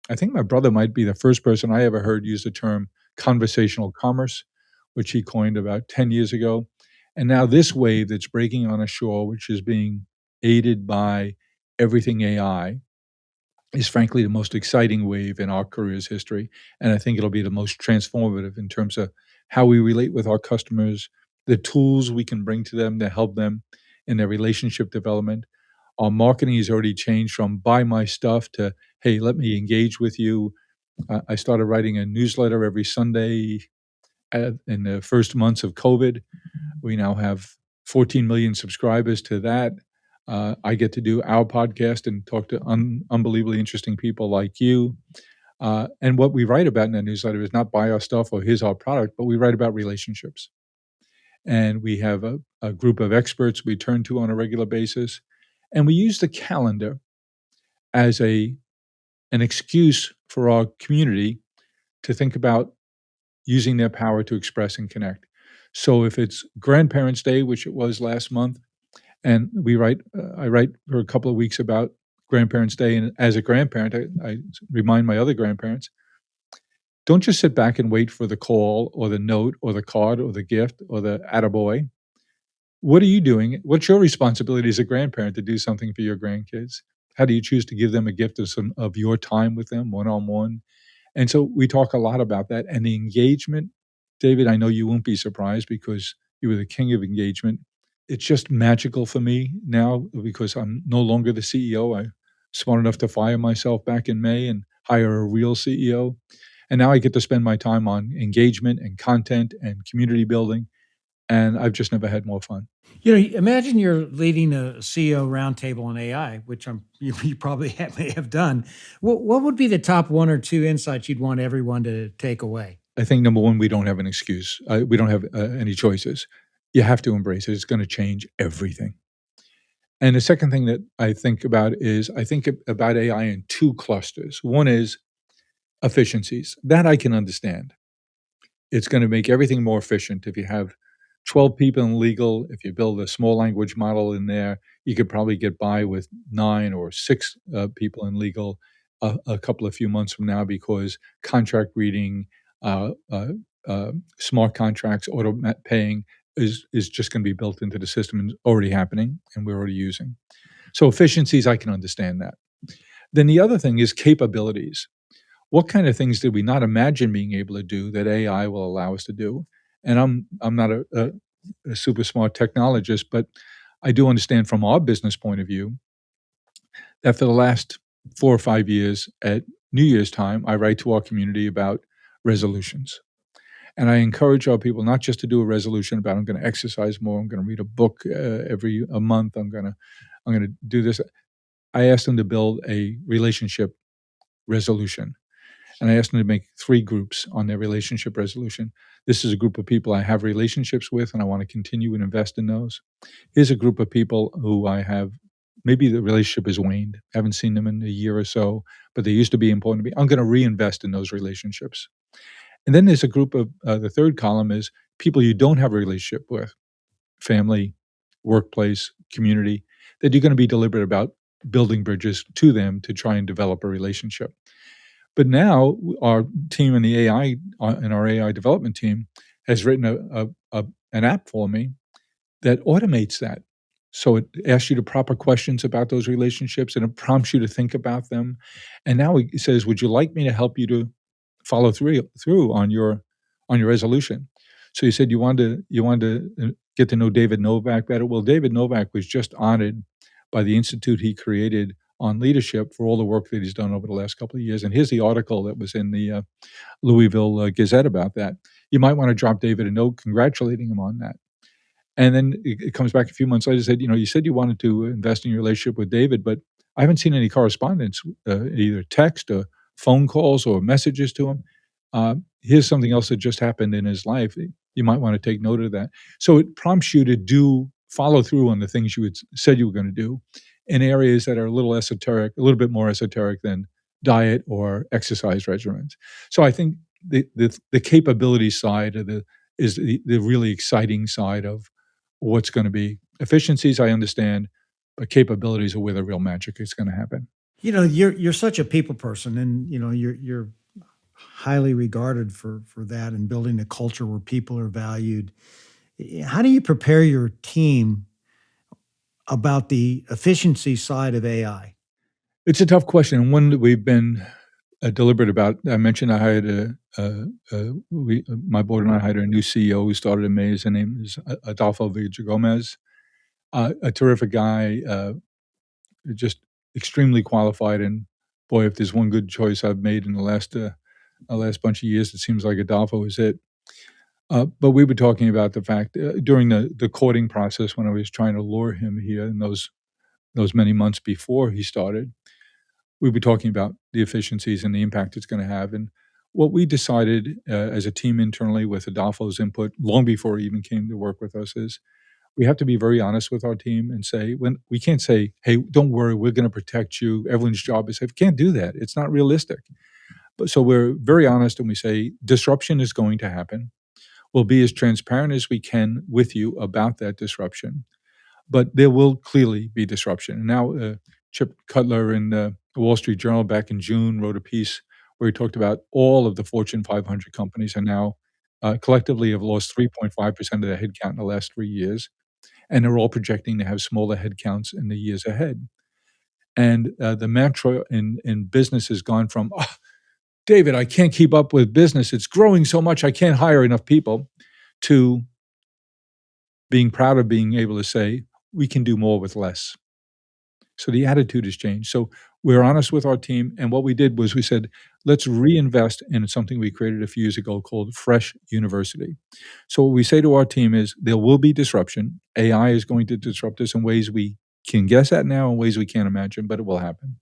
S1: I think my brother might be the first person I ever heard use the term conversational commerce, which he coined about 10 years ago, and now this wave that's breaking on a shore, which is being aided by everything AI, is frankly the most exciting wave in our career's history, and I think it'll be the most transformative in terms of how we relate with our customers, the tools we can bring to them to help them in their relationship development. Our marketing has already changed from "buy my stuff" to "hey, let me engage with you." I started writing a newsletter every Sunday in the first months of COVID. We now have 14 million subscribers to that. I get to do our podcast and talk to unbelievably interesting people like you. And what we write about in that newsletter is not buy our stuff or here's our product, but we write about relationships. And we have a group of experts we turn to on a regular basis. And we use the calendar as an excuse for our community to think about using their power to express and connect. So if it's Grandparents' Day, which it was last month, and I write for a couple of weeks about Grandparents' Day, and as a grandparent, I remind my other grandparents, don't just sit back and wait for the call or the note or the card or the gift or the attaboy. What are you doing? What's your responsibility as a grandparent to do something for your grandkids? How do you choose to give them a gift of your time with them one-on-one? And so we talk a lot about that and the engagement. David, I know you won't be surprised because you were the king of engagement. It's just magical for me now because I'm no longer the CEO. I'm smart enough to fire myself back in May and hire a real CEO. And now I get to spend my time on engagement and content and community building. And I've just never had more fun.
S2: Imagine you're leading a CEO roundtable on AI, which you probably may have done. What would be the top 1 or 2 insights you'd want everyone to take away?
S1: I think number 1, we don't have an excuse. We don't have any choices. You have to embrace it. It's going to change everything. And the second thing that I think about is I think about AI in 2 clusters. One is efficiencies. That I can understand. It's gonna make everything more efficient. If you have 12 people in legal, if you build a small language model in there, you could probably get by with 9 or 6 people in legal a couple of few months from now because contract reading, uh, uh, smart contracts, paying is just gonna be built into the system and already happening, and we're already using. So efficiencies, I can understand that. Then the other thing is capabilities. What kind of things did we not imagine being able to do that AI will allow us to do? And I'm not a super smart technologist, but I do understand from our business point of view that for the last 4 or 5 years at New Year's time, I write to our community about resolutions. And I encourage our people not just to do a resolution about I'm gonna exercise more, I'm gonna read a book every a month, I'm gonna do this. I ask them to build a relationship resolution. and I asked them to make 3 groups on their relationship resolution. This is a group of people I have relationships with, and I wanna continue and invest in those. Here's a group of people who I have maybe the relationship has waned, haven't seen them in a year or so, but they used to be important to me. I'm gonna reinvest in those relationships. And then there's a group of the 3rd column is people you don't have a relationship with, family, workplace, community, that you're gonna be deliberate about building bridges to them to try and develop a relationship. But now our team in the AI in our AI development team has written a an app for me that automates that. So it asks you the proper questions about those relationships, and it prompts you to think about them. And now it says, "Would you like me to help you to follow through on your resolution?" So you said you wanted to get to know David Novak better. Well, David Novak was just honored by the institute he created on leadership for all the work that he's done over the last couple of years. And here's the article that was in the Louisville Gazette about that. You might want to drop David a note congratulating him on that. And then it comes back a few months later and said, you said you wanted to invest in your relationship with David, but I haven't seen any correspondence, either text or phone calls or messages to him. Here's something else that just happened in his life. You might want to take note of that. So it prompts you to follow through on the things you had said you were going to do in areas that are a little esoteric, a little bit more esoteric than diet or exercise regimens. So I think the capability side of is the really exciting side of what's gonna be. Efficiencies, I understand, but capabilities are where the real magic is gonna happen.
S2: You're such a people person, and you're highly regarded for that and building a culture where people are valued. How do you prepare your team about the efficiency side of AI?
S1: It's a tough question, and one that we've been, deliberate about. I mentioned I hired my board and I hired a new CEO who started in May. His name is Adolfo Villagomez, a terrific guy, just extremely qualified, and boy, if there's one good choice I've made in the last bunch of years, it seems like Adolfo is it. But we were talking about the fact, during the courting process when I was trying to lure him here in those many months before he started, we were talking about the efficiencies and the impact it's gonna have, and what we decided, as a team internally with Adolfo's input long before he even came to work with us is, we have to be very honest with our team and say when we can't say, "Hey, don't worry, we're gonna protect you. Everyone's job is safe." Can't do that. It's not realistic. But so we're very honest and we say, "Disruption is going to happen. We'll be as transparent as we can with you about that disruption, but there will clearly be disruption." And now, Chip Cutler in the Wall Street Journal back in June wrote a piece where he talked about all of the Fortune 500 companies are now, collectively have lost 3.5% of their headcount in the last 3 years, and they're all projecting to have smaller headcounts in the years ahead. And, the mantra in business has gone from, "Oh, David, I can't keep up with business. It's growing so much, I can't hire enough people," to being proud of being able to say, "We can do more with less." So the attitude has changed. So we're honest with our team, and what we did was we said, "Let's reinvest in something we created a few years ago called Fresh University." So what we say to our team is, there will be disruption. AI is going to disrupt us in ways we can guess at now and ways we can't imagine, but it will happen.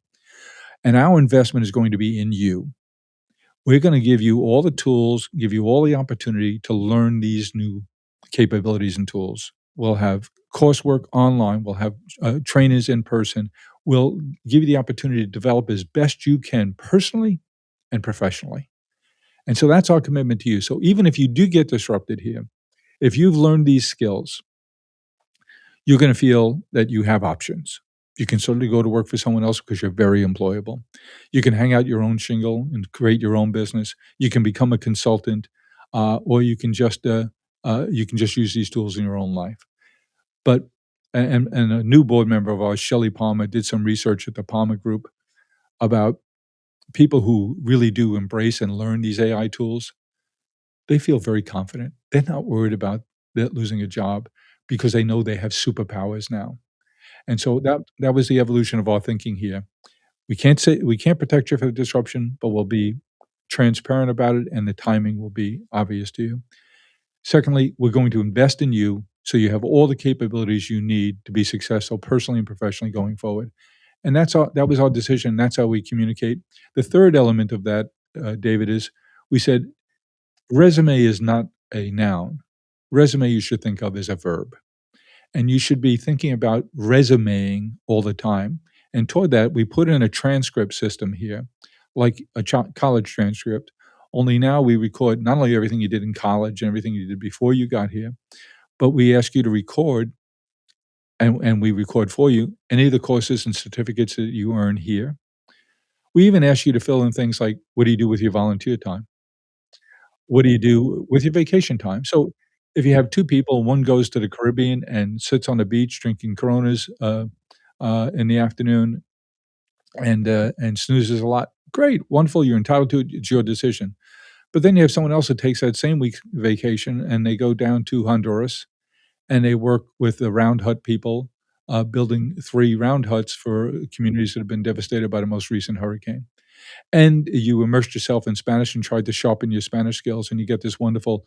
S1: And our investment is going to be in you. We're gonna give you all the tools, give you all the opportunity to learn these new capabilities and tools. We'll have coursework online, we'll have, trainers in person. We'll give you the opportunity to develop as best you can personally and professionally. And so that's our commitment to you. So even if you do get disrupted here, if you've learned these skills, you're gonna feel that you have options. You can certainly go to work for someone else because you're very employable. You can hang out your own shingle and create your own business. You can become a consultant, or you can just use these tools in your own life. But and a new board member of ours, Shelley Palmer, did some research at the Palmer Group about people who really do embrace and learn these AI tools. They feel very confident. They're not worried about losing a job because they know they have superpowers now. And so that was the evolution of our thinking here. We can't protect you from the disruption, but we'll be transparent about it, and the timing will be obvious to you. Secondly, we're going to invest in you so you have all the capabilities you need to be successful personally and professionally going forward. And that was our decision. That's how we communicate. The third element of that David, is we said, "Resume is not a noun. Resume you should think of as a verb, and you should be thinking about resumeing all the time." And toward that, we put in a transcript system here, like a college transcript, only now we record not only everything you did in college and everything you did before you got here, but we ask you to record, and we record for you any of the courses and certificates that you earn here. We even ask you to fill in things like, what do you do with your volunteer time? What do you do with your vacation time? So, if you have 2 people, one goes to the Caribbean and sits on the beach drinking Coronas, in the afternoon and snoozes a lot, great, wonderful, you're entitled to it, it's your decision. But then you have someone else that takes that same week's vacation, and they go down to Honduras, and they work with the round hut people, building 3 round huts for communities that have been devastated by the most recent hurricane. And you immersed yourself in Spanish and tried to sharpen your Spanish skills, and you get this wonderful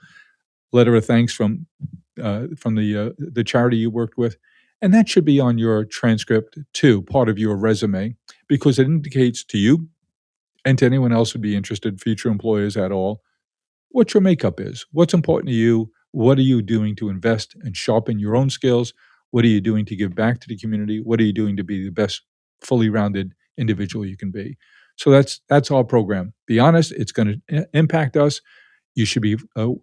S1: letter of thanks from the charity you worked with, and that should be on your transcript too, part of your resume, because it indicates to you and to anyone else who'd be interested, future employers at all, what your makeup is, what's important to you, what are you doing to invest and sharpen your own skills, what are you doing to give back to the community, what are you doing to be the best fully rounded individual you can be. So that's our program. Be honest, it's gonna impact us. You should be,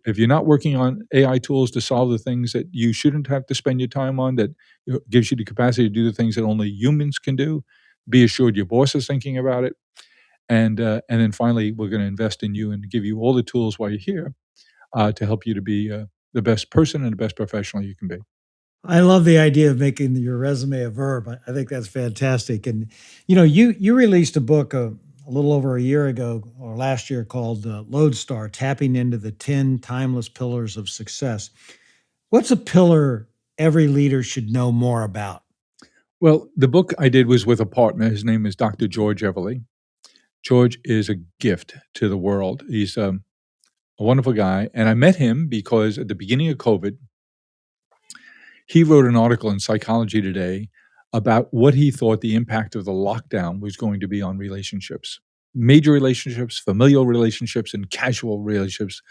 S1: if you're not working on AI tools to solve the things that you shouldn't have to spend your time on, that gives you the capacity to do the things that only humans can do, be assured your boss is thinking about it. And then finally, we're gonna invest in you and give you all the tools while you're here, to help you to be, the best person and the best professional you can be.
S2: I love the idea of making your resume a verb. I think that's fantastic. And you released a book a little over a year ago or last year called Lodestar: Tapping into the 10 Timeless Pillars of Success. What's a pillar every leader should know more about?
S1: Well, the book I did was with a partner. His name is Dr. George Everly. George is a gift to the world. He's, a wonderful guy, and I met him because at the beginning of COVID, he wrote an article in Psychology Today about what he thought the impact of the lockdown was going to be on relationships. Major relationships, familial relationships, and casual relationships,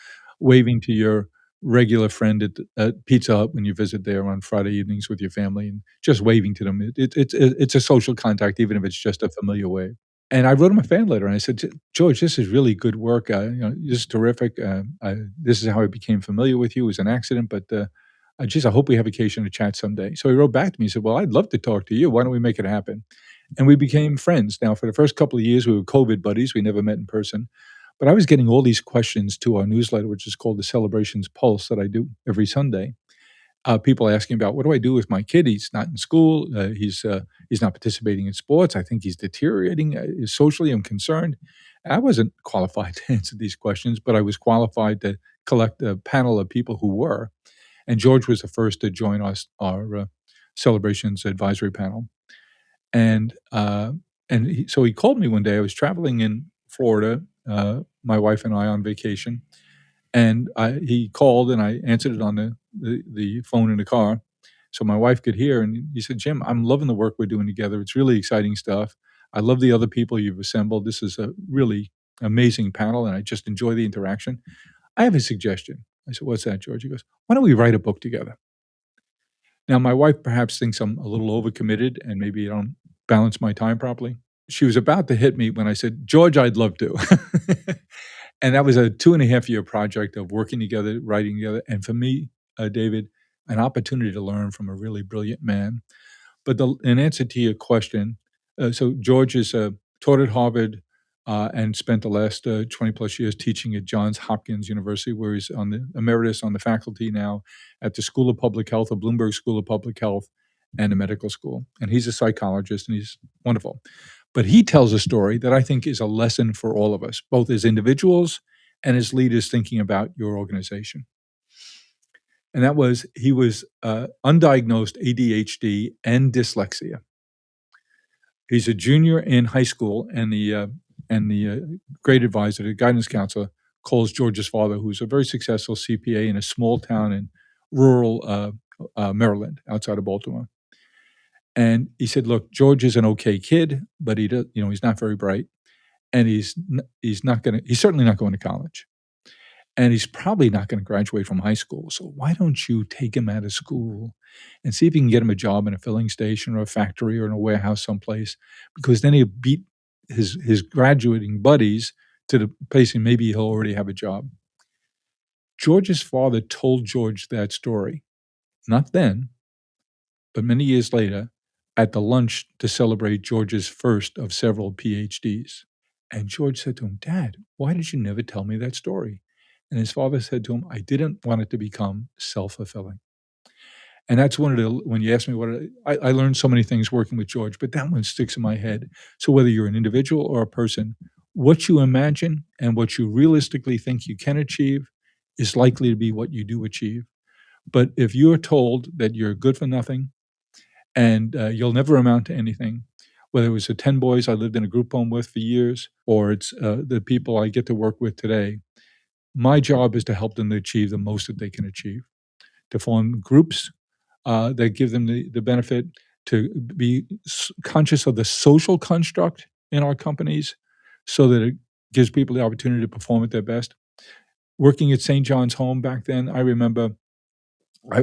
S1: waving to your regular friend at Pizza Hut when you visit there on Friday evenings with your family and just waving to them. It's a social contact, even if it's just a familiar wave. And I wrote him a fan letter, and I said, George, this is really good work, this is terrific, this is how I became familiar with you, it was an accident, but, I hope we have occasion to chat someday." So he wrote back to me, he said, "Well, I'd love to talk to you, why don't we make it happen?" And we became friends. Now for the first couple of years, we were COVID buddies, we never met in person, but I was getting all these questions to our newsletter, which is called the Celebrations Pulse that I do every Sunday. People asking about, "What do I do with my kid? He's not in school. He's not participating in sports. I think he's deteriorating, socially. I'm concerned." I wasn't qualified to answer these questions, but I was qualified to collect a panel of people who were, and George was the first to join us our, celebrations advisory panel. And, so he called me one day. I was traveling in Florida, my wife and I on vacation, and he called, and I answered it on the phone in the car, so my wife could hear, and he said, "Jim, I'm loving the work we're doing together. It's really exciting stuff. I love the other people you've assembled. This is a really amazing panel, and I just enjoy the interaction. I have a suggestion." I said, "What's that, George?" He goes, "Why don't we write a book together?" Now, my wife perhaps thinks I'm a little overcommitted and maybe I don't balance my time properly. She was about to hit me when I said, "George, I'd love to." And that was a 2.5-year project of working together, writing together, and for me, David, an opportunity to learn from a really brilliant man. But in answer to your question, so George is, taught at Harvard, and spent the last, 20 plus years teaching at Johns Hopkins University, where he's on the emeritus on the faculty now at the School of Public Health, the Bloomberg School of Public Health, and the medical school. And he's a psychologist, and he's wonderful. But he tells a story that I think is a lesson for all of us, both as individuals and as leaders thinking about your organization. And that was he was, undiagnosed ADHD and dyslexia. He's a junior in high school, and the grade advisor, the guidance counselor, calls George's father, who's a very successful CPA in a small town in rural, Maryland, outside of Baltimore. And he said, "Look, George is an okay kid, but he's not very bright, and he's certainly not going to college, and he's probably not gonna graduate from high school, so why don't you take him out of school and see if you can get him a job in a filling station or a factory or in a warehouse someplace, because then he'll beat his graduating buddies to the place and maybe he'll already have a job. George's father told George that story, not then, but many years later at the lunch to celebrate George's first of several PhDs. And George said to him, "Dad, why did you never tell me that story?" And his father said to him, "I didn't want it to become self-fulfilling." And that's one of the when you ask me what I learned so many things working with George, but that one sticks in my head. So whether you're an individual or a person, what you imagine and what you realistically think you can achieve is likely to be what you do achieve. But if you're told that you're good for nothing and, you'll never amount to anything, whether it was the 10 boys I lived in a group home with for years or it's, the people I get to work with today, my job is to help them to achieve the most that they can achieve, to form groups, that give them the benefit, to be conscious of the social construct in our companies so that it gives people the opportunity to perform at their best. Working at St. John's Home back then, I remember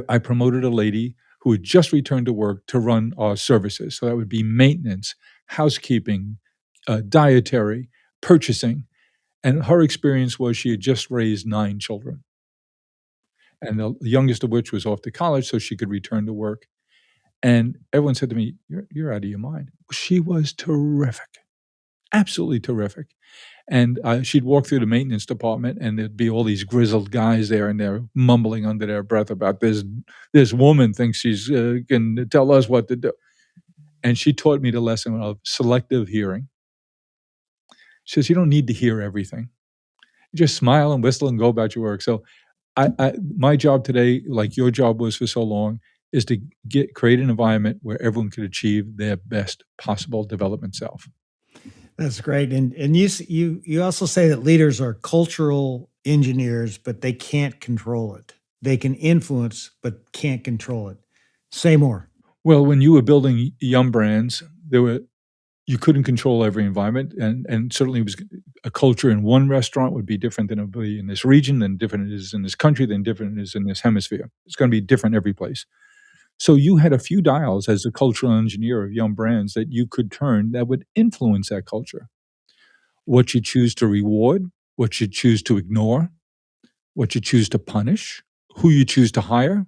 S1: I promoted a lady who had just returned to work to run our services. So that would be maintenance, housekeeping, dietary, purchasing. And her experience was she had just raised 9 children, and the youngest of which was off to college so she could return to work. And everyone said to me, "You're out of your mind." She was terrific, absolutely terrific. And, she'd walk through the maintenance department, and there'd be all these grizzled guys there, and they're mumbling under their breath about, "This woman thinks she's, can tell us what to do." And she taught me the lesson of selective hearing. She says, "You don't need to hear everything. Just smile and whistle and go about your work." So I my job today, like your job was for so long, is to create an environment where everyone can achieve their best possible development self.
S2: That's great, and you also say that leaders are cultural engineers, but they can't control it. They can influence, but can't control it. Say more.
S1: Well, when you were building Yum Brands, there were you couldn't control every environment, and certainly it was a culture in one restaurant would be different than it would be in this region, than different it is in this country, than different it is in this hemisphere. It's gonna be different every place. So you had a few dials as a cultural engineer of Yum Brands that you could turn that would influence that culture. What you choose to reward, what you choose to ignore, what you choose to punish, who you choose to hire,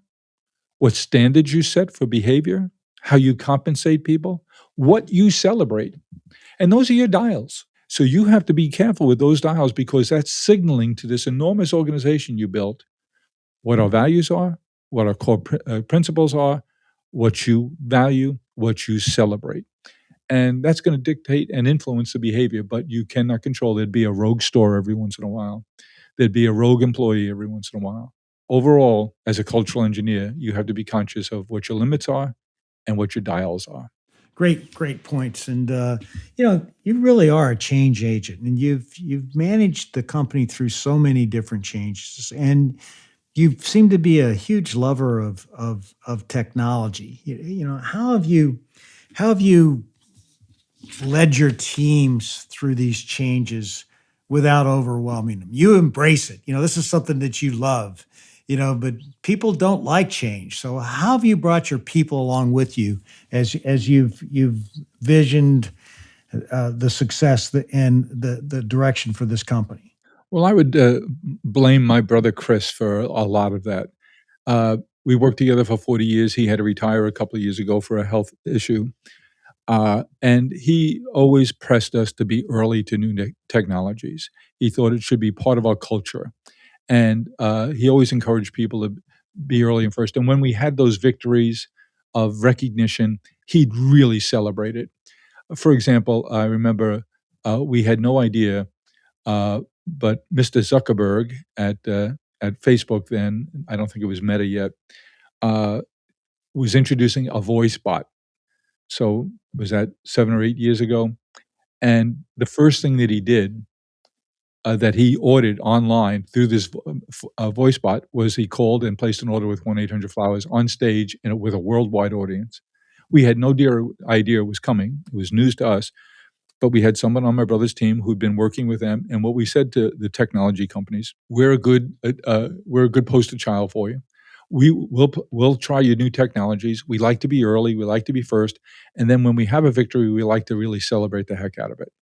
S1: what standards you set for behavior, how you compensate people, what you celebrate. And those are your dials. So you have to be careful with those dials because that's signaling to this enormous organization you built what our values are, what our core principles are, what you value, what you celebrate. And that's going to dictate and influence the behavior, but you cannot control. There'd be a rogue store every once in a while. There'd be a rogue employee every once in a while. Overall, as a cultural engineer, you have to be conscious of what your limits are and what your dials are.
S2: Great points, and you really are a change agent, and you've managed the company through so many different changes, and you seem to be a huge lover of technology. How have you led your teams through these changes without overwhelming them? You embrace it. This is something that you love, but people don't like change. So how have you brought your people along with you as you've visioned the success and the direction for this company?
S1: Well, I would blame my brother Chris for a lot of that. We worked together for 40 years. He had to retire a couple of years ago for a health issue. And he always pressed us to be early to new technologies. He thought it should be part of our culture. And he always encouraged people to be early and first. And when we had those victories of recognition, he'd really celebrate it. For example, I remember we had no idea, but Mr. Zuckerberg at Facebook then, I don't think it was Meta yet, uh, was introducing a voice bot. So was that 7 or 8 years ago? And the first thing that he did, that he ordered online through this voice bot was he called and placed an order with 1-800-Flowers on stage and with a worldwide audience. We had no idea it was coming. It was news to us. but we had someone on my brother's team who'd been working with them, and what we said to the technology companies, we're a good poster child for you. We'll try your new technologies. We like to be early, we like to be first, and then when we have a victory, we like to really celebrate the heck out of it.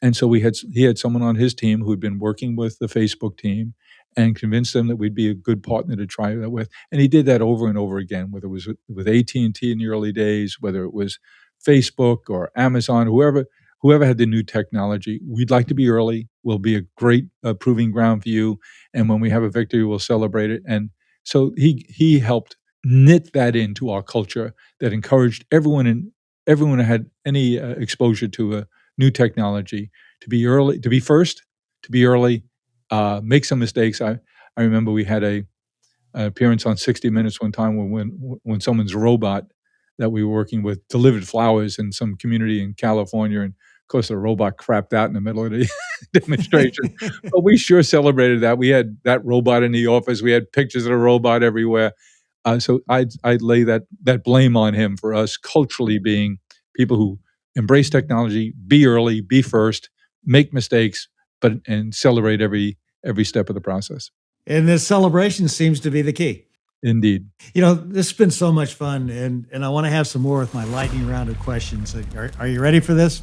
S1: And so he had someone on his team who'd been working with the Facebook team and convinced them that we'd be a good partner to try that with. And he did that over and over again, whether it was with AT&T in the early days, whether it was Facebook or Amazon, whoever had the new technology. We'd like to be early. We'll be a great proving ground for you. And when we have a victory, we'll celebrate it. And so he helped knit that into our culture that encouraged everyone who had any exposure to a new technology to be early, to be first, to be early, make some mistakes. I remember we had an appearance on 60 Minutes one time when someone's robot that we were working with delivered flowers in some community in California, and of course the robot crapped out in the middle of the demonstration. But we sure celebrated that. We had that robot in the office. We had pictures of the robot everywhere. So I'd lay that blame on him for us culturally being people who embrace technology, be early, be first, make mistakes, and celebrate every step of the process.
S2: And this celebration seems to be the key.
S1: Indeed.
S2: This has been so much fun, and I want to have some more with my lightning round of questions. Are you ready for this?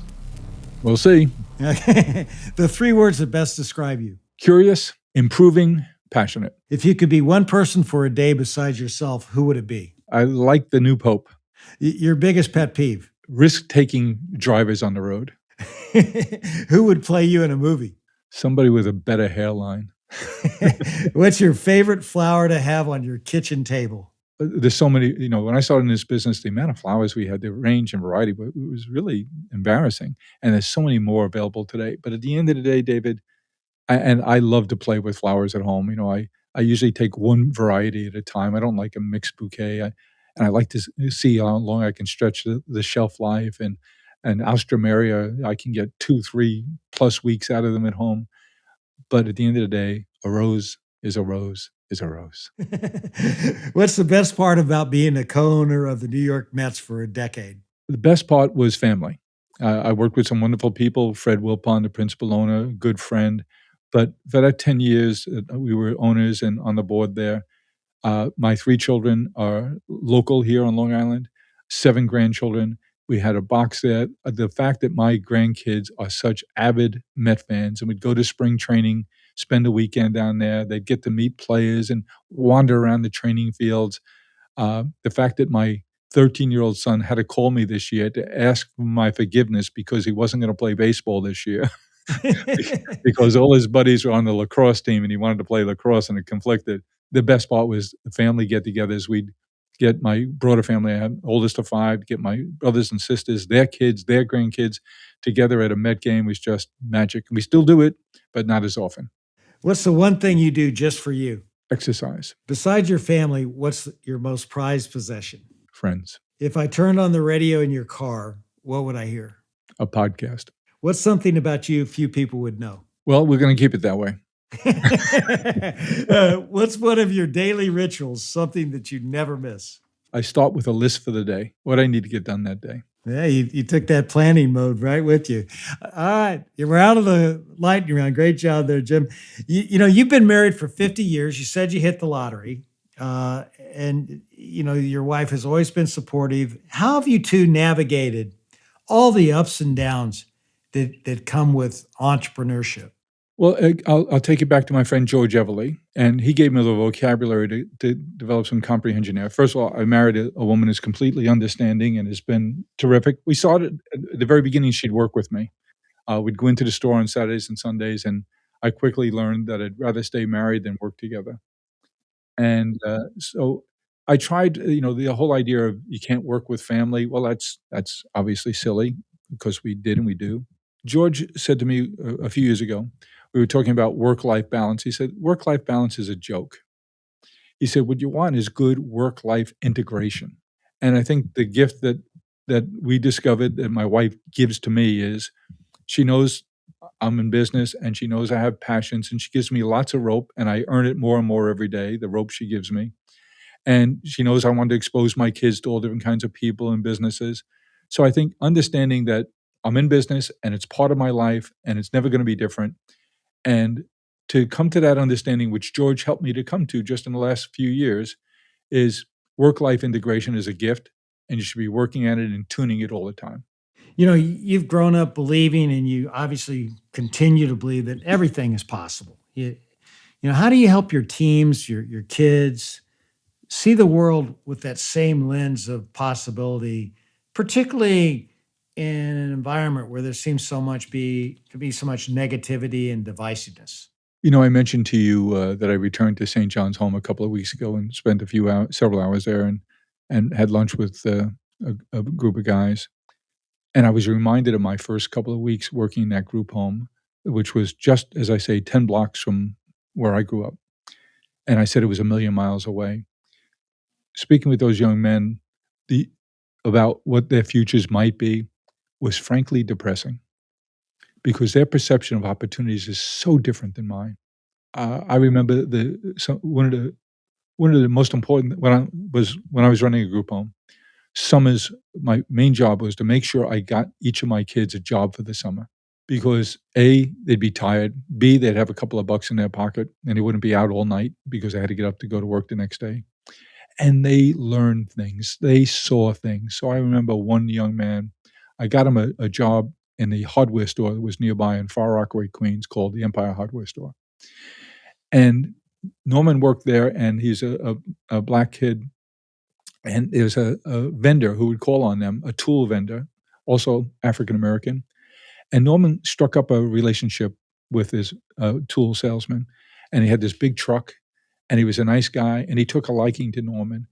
S1: We'll see.
S2: Okay. The 3 words that best describe you.
S1: Curious, improving, passionate.
S2: If you could be one person for a day besides yourself, who would it be?
S1: I like the new pope.
S2: Your biggest pet peeve?
S1: Risk-taking drivers on the road.
S2: Who would play you in a movie?
S1: Somebody with a better hairline.
S2: What's your favorite flower to have on your kitchen table?
S1: There's so many, when I started in this business, the amount of flowers we had, the range and variety, it was really embarrassing. And there's so many more available today. But at the end of the day, David, I love to play with flowers at home. I usually take one variety at a time. I don't like a mixed bouquet. And I like to see how long I can stretch the shelf life. And Alstroemeria, I can get 2, 3+ weeks out of them at home. But at the end of the day, a rose is a rose is a rose.
S2: What's the best part about being a co-owner of the New York Mets for a decade?
S1: The best part was family. I worked with some wonderful people, Fred Wilpon, the principal owner, good friend. But for that 10 years, we were owners and on the board there. My 3 children are local here on Long Island, 7 grandchildren. We had a box there. The fact that my grandkids are such avid Met fans, and we'd go to spring training, spend a weekend down there. They'd get to meet players and wander around the training fields. The fact that my 13-year-old son had to call me this year to ask for my forgiveness because he wasn't going to play baseball this year because all his buddies were on the lacrosse team and he wanted to play lacrosse and it conflicted. The best part was the family get-togethers. We'd get my broader family, I have oldest of 5, get my brothers and sisters, their kids, their grandkids together at a Met game was just magic. We still do it, but not as often.
S2: What's the one thing you do just for you?
S1: Exercise.
S2: Besides your family, what's your most prized possession?
S1: Friends.
S2: If I turned on the radio in your car, what would I hear?
S1: A podcast.
S2: What's something about you few people would know?
S1: Well, we're going to keep it that way.
S2: What's one of your daily rituals, something that you never miss?
S1: I start with a list for the day, what I need to get done that day.
S2: Yeah, you took that planning mode right with you. All right, you're out of the lightning round. Great job there, Jim. You've been married for 50 years. You said you hit the lottery, and your wife has always been supportive. How have you two navigated all the ups and downs that come with entrepreneurship?
S1: Well, I'll take it back to my friend George Everly, and he gave me the vocabulary to develop some comprehension there. First of all, I married a woman who's completely understanding and has been terrific. We started at the very beginning, she'd work with me. We'd go into the store on Saturdays and Sundays, and I quickly learned that I'd rather stay married than work together. And so I tried, the whole idea of you can't work with family. Well, that's obviously silly because we did and we do. George said to me a few years ago, we were talking about work-life balance. He said, work-life balance is a joke. He said, what you want is good work-life integration. And I think the gift that we discovered that my wife gives to me is she knows I'm in business and she knows I have passions and she gives me lots of rope and I earn it more and more every day, the rope she gives me. And she knows I want to expose my kids to all different kinds of people and businesses. So I think understanding that I'm in business, and it's part of my life, and it's never gonna be different, and to come to that understanding, which George helped me to come to just in the last few years, is work-life integration is a gift, and you should be working at it and tuning it all the time.
S2: You've grown up believing, and you obviously continue to believe that everything is possible. How do you help your teams, your kids see the world with that same lens of possibility, particularly in an environment where there seems to be so much negativity and divisiveness?
S1: I mentioned to you, that I returned to St. John's Home a couple of weeks ago and spent several hours there and had lunch with, a group of guys, and I was reminded of my first couple of weeks working in that group home, which was just, as I say, 10 blocks from where I grew up, and I said it was a million miles away. Speaking with those young men, the about what their futures might be was frankly depressing because their perception of opportunities is so different than mine. I remember one of the most important when I was running a group home, summers, my main job was to make sure I got each of my kids a job for the summer because A, they'd be tired, B, they'd have a couple of bucks in their pocket, and they wouldn't be out all night because I had to get up to go to work the next day, and they learned things, they saw things. So I remember one young man, I got him a job in the hardware store that was nearby in Far Rockaway, Queens, called the Empire Hardware Store, and Norman worked there, and he's a black kid, and there's a vendor who would call on them, a tool vendor, also African American, and Norman struck up a relationship with his, tool salesman, and he had this big truck, and he was a nice guy, and he took a liking to Norman,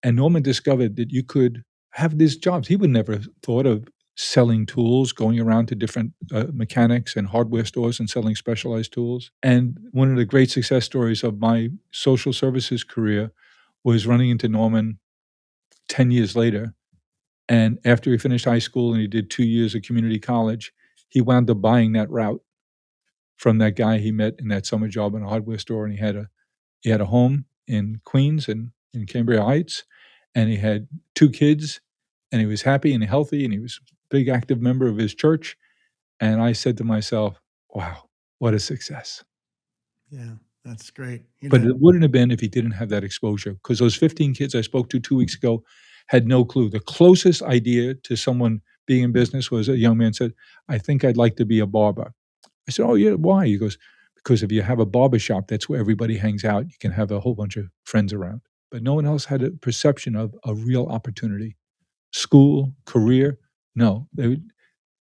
S1: and Norman discovered that you could have these jobs. He would never have thought of selling tools, going around to different, mechanics and hardware stores and selling specialized tools, and one of the great success stories of my social services career was running into Norman 10 years later, and after he finished high school and he did 2 years of community college, he wound up buying that route from that guy he met in that summer job in a hardware store, and he had a home in Queens and in Cambria Heights, and he had 2 kids, and he was happy and healthy, and he was a big active member of his church, and I said to myself, "Wow, what a success."
S2: Yeah, that's great.
S1: But it wouldn't have been if he didn't have that exposure, because those 15 kids I spoke to 2 weeks ago had no clue. The closest idea to someone being in business was a young man said, "I think I'd like to be a barber." I said, "Oh, yeah, why?" He goes, "Because if you have a barber shop, that's where everybody hangs out. You can have a whole bunch of friends around." But no one else had a perception of a real opportunity. School, career, no.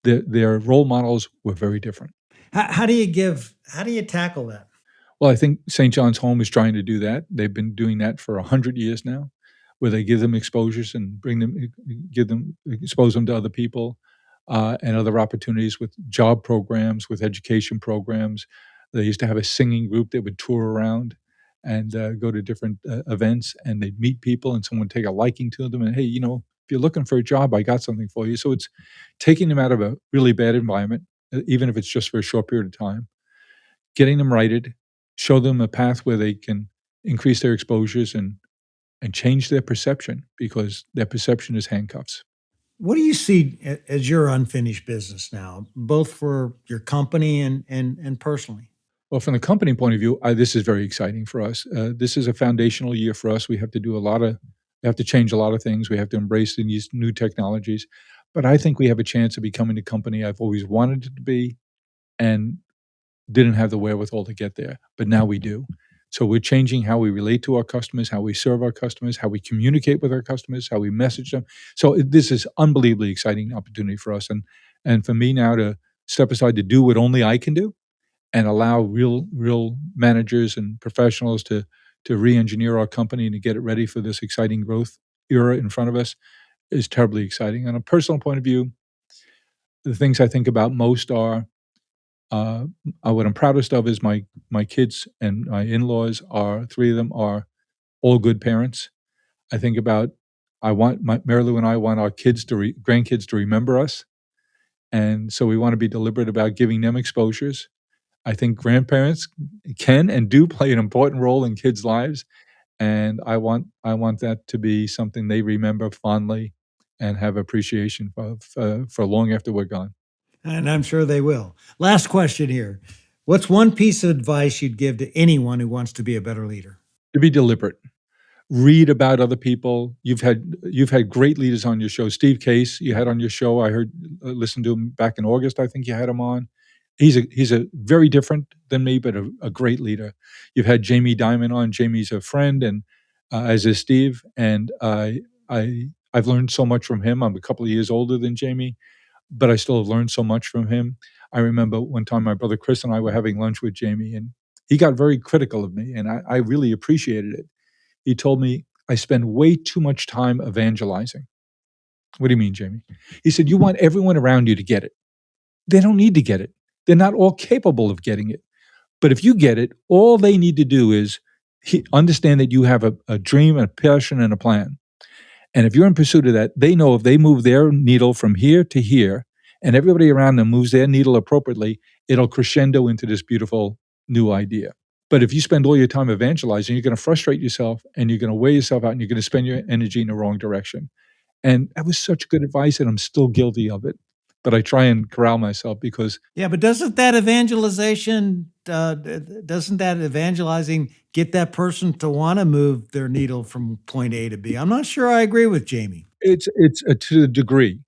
S1: Their role models were very different.
S2: How do you tackle that?
S1: Well, I think St. John's Home is trying to do that. They've been doing that for 100 years now, where they give them exposures and expose them to other people, and other opportunities with job programs, with education programs. They used to have a singing group that would tour around and, go to different, events, and they'd meet people, and someone would take a liking to them, and, "Hey, if you're looking for a job, I got something for you." So it's taking them out of a really bad environment, even if it's just for a short period of time, getting them righted, show them a path where they can increase their exposures and change their perception because their perception is handcuffs.
S2: What do you see as your unfinished business now, both for your company and personally?
S1: Well, from the company point of view, this is very exciting for us. This is a foundational year for us. We have to change a lot of things. We have to embrace these new technologies, but I think we have a chance of becoming the company I've always wanted it to be and didn't have the wherewithal to get there, but now we do. So we're changing how we relate to our customers, how we serve our customers, how we communicate with our customers, how we message them. So this is unbelievably exciting opportunity for us, and for me now to step aside to do what only I can do and allow real managers and professionals to re-engineer our company and to get it ready for this exciting growth era in front of us is terribly exciting. On a personal point of view, the things I think about most are uh, what I'm proudest of is my kids and my in-laws are 3 of them are all good parents. I think about I want my Mary Lou and I want our kids to grandkids to remember us, and so we wanna be deliberate about giving them exposures. I think grandparents can and do play an important role in kids' lives, and I want that to be something they remember fondly and have appreciation of, for long after we're gone.
S2: And I'm sure they will. Last question here. What's one piece of advice you'd give to anyone who wants to be a better leader?
S1: To be deliberate. Read about other people. You've had great leaders on your show. Steve Case, you had on your show. I heard listened to him back in August. I think you had him on. He's a very different than me, but a great leader. You've had Jamie Dimon on. Jamie's a friend, and as is Steve. And I've learned so much from him. I'm a couple of years older than Jamie, but I still have learned so much from him. I remember one time my brother Chris and I were having lunch with Jamie, and he got very critical of me, and I really appreciated it. He told me, "I spend way too much time evangelizing." "What do you mean, Jamie?" He said, "You want everyone around you to get it. They don't need to get it. They're not all capable of getting it. But if you get it, all they need to do is understand that you have a dream, a passion, and a plan. And if you're in pursuit of that, they know if they move their needle from here to here, and everybody around them moves their needle appropriately, it'll crescendo into this beautiful new idea." But if you spend all your time evangelizing, you're going to frustrate yourself and you're going to wear yourself out and you're going to spend your energy in the wrong direction. And that was such good advice, and I'm still guilty of it. But I try and corral myself because
S2: Yeah, but doesn't that doesn't that evangelizing get that person to want to move their needle from point A to B? I'm not sure I agree with Jamie.
S1: it's to a degree.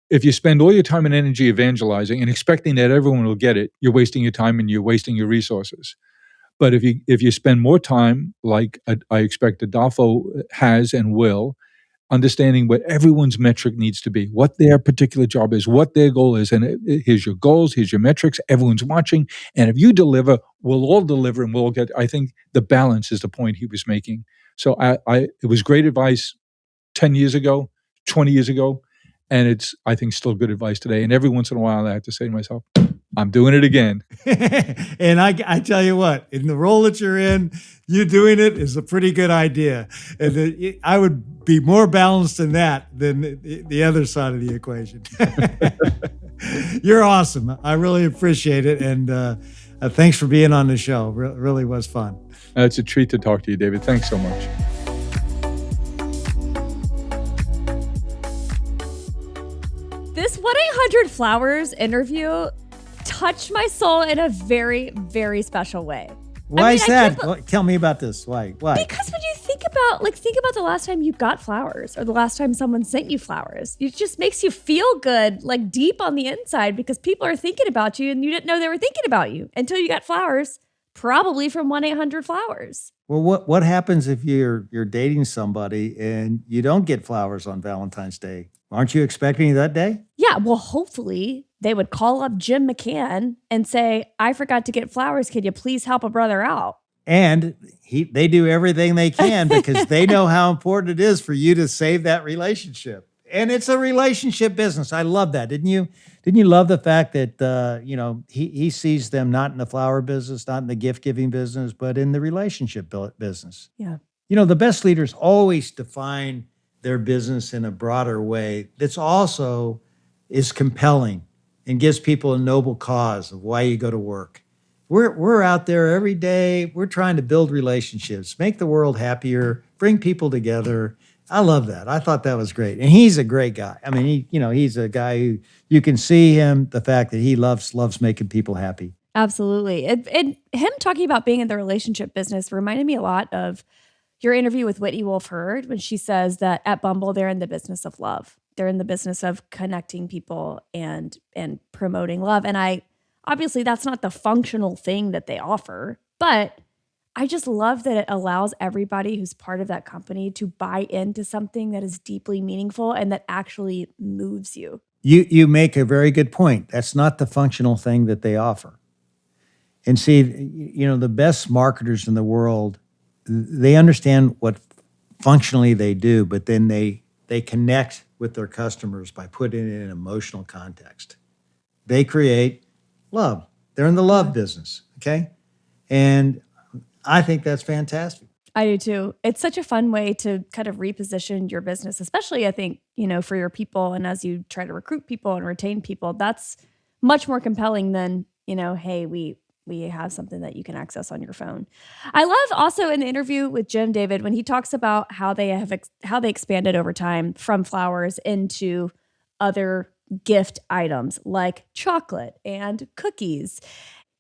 S1: If you spend all your time and energy evangelizing and expecting that everyone will get it, you're wasting your time and you're wasting your resources. But if you spend more time, like I expect Adolfo has and will, understanding what everyone's metric needs to be, what their particular job is, what their goal is, and here's your goals, here's your metrics. Everyone's watching, and if you deliver, we'll all deliver, and we'll get. I think the balance is the point he was making. So it was great advice 10 years ago, 20 years ago, and it's I think still good advice today. And every once in a while, I have to say to myself, I'm doing it again.
S2: And I tell you what, in the role that you're in, you doing it is a pretty good idea. And I would be more balanced in that than the other side of the equation. You're awesome. I really appreciate it. And thanks for being on the show. Really was fun.
S1: It's a treat to talk to you, David. Thanks so much.
S3: This 1-800-Flowers interview touched my soul in a very, very special way.
S2: Why is that? Tell me about this. Why?
S3: Because when you think about the last time you got flowers or the last time someone sent you flowers, it just makes you feel good, like deep on the inside, because people are thinking about you and you didn't know they were thinking about you until you got flowers, probably from 1-800-Flowers.
S2: Well, what happens if you're dating somebody and you don't get flowers on Valentine's Day? Aren't you expecting it that day?
S3: Yeah, well, hopefully they would call up Jim McCann and say, "I forgot to get flowers. Could you please help a brother out?"
S2: And they do everything they can because they know how important it is for you to save that relationship. And it's a relationship business. I love that. Didn't you? Didn't you love the fact that he sees them not in the flower business, not in the gift giving business, but in the relationship business?
S3: Yeah.
S2: The best leaders always define their business in a broader way that's also is compelling and gives people a noble cause of why you go to work. We're out there every day. We're trying to build relationships, make the world happier, bring people together. I love that. I thought that was great. And he's a great guy. I mean, he's a guy who you can see him, the fact that he loves making people happy.
S3: Absolutely. And him talking about being in the relationship business reminded me a lot of your interview with Whitney Wolfe Herd when she says that at Bumble, they're in the business of love. They're in the business of connecting people and promoting love. And obviously that's not the functional thing that they offer, but I just love that it allows everybody who's part of that company to buy into something that is deeply meaningful and that actually moves you.
S2: You make a very good point. That's not the functional thing that they offer. And see, the best marketers in the world, they understand what functionally they do, but then they connect with their customers by putting it in an emotional context. They create love. They're in the love business, okay? And I think that's fantastic.
S3: I do too. It's such a fun way to kind of reposition your business, especially I think, for your people. And as you try to recruit people and retain people, that's much more compelling than, hey, we have something that you can access on your phone. I love also in the interview with Jim David, when he talks about how they expanded over time from flowers into other, gift items like chocolate and cookies.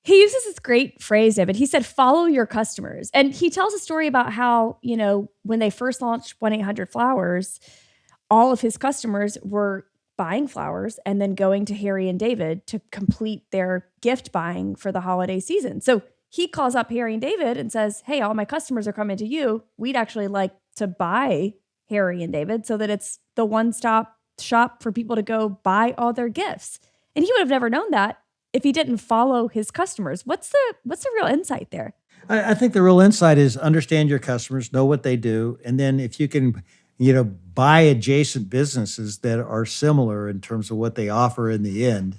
S3: He uses this great phrase, David. He said, follow your customers. And he tells a story about how, when they first launched 1-800-Flowers, all of his customers were buying flowers and then going to Harry and David to complete their gift buying for the holiday season. So he calls up Harry and David and says, hey, all my customers are coming to you. We'd actually like to buy Harry and David so that it's the one-stop shop for people to go buy all their gifts. And he would have never known that if he didn't follow his customers. What's the real insight there?
S2: I think the real insight is understand your customers, know what they do, and then if you can, buy adjacent businesses that are similar in terms of what they offer in the end,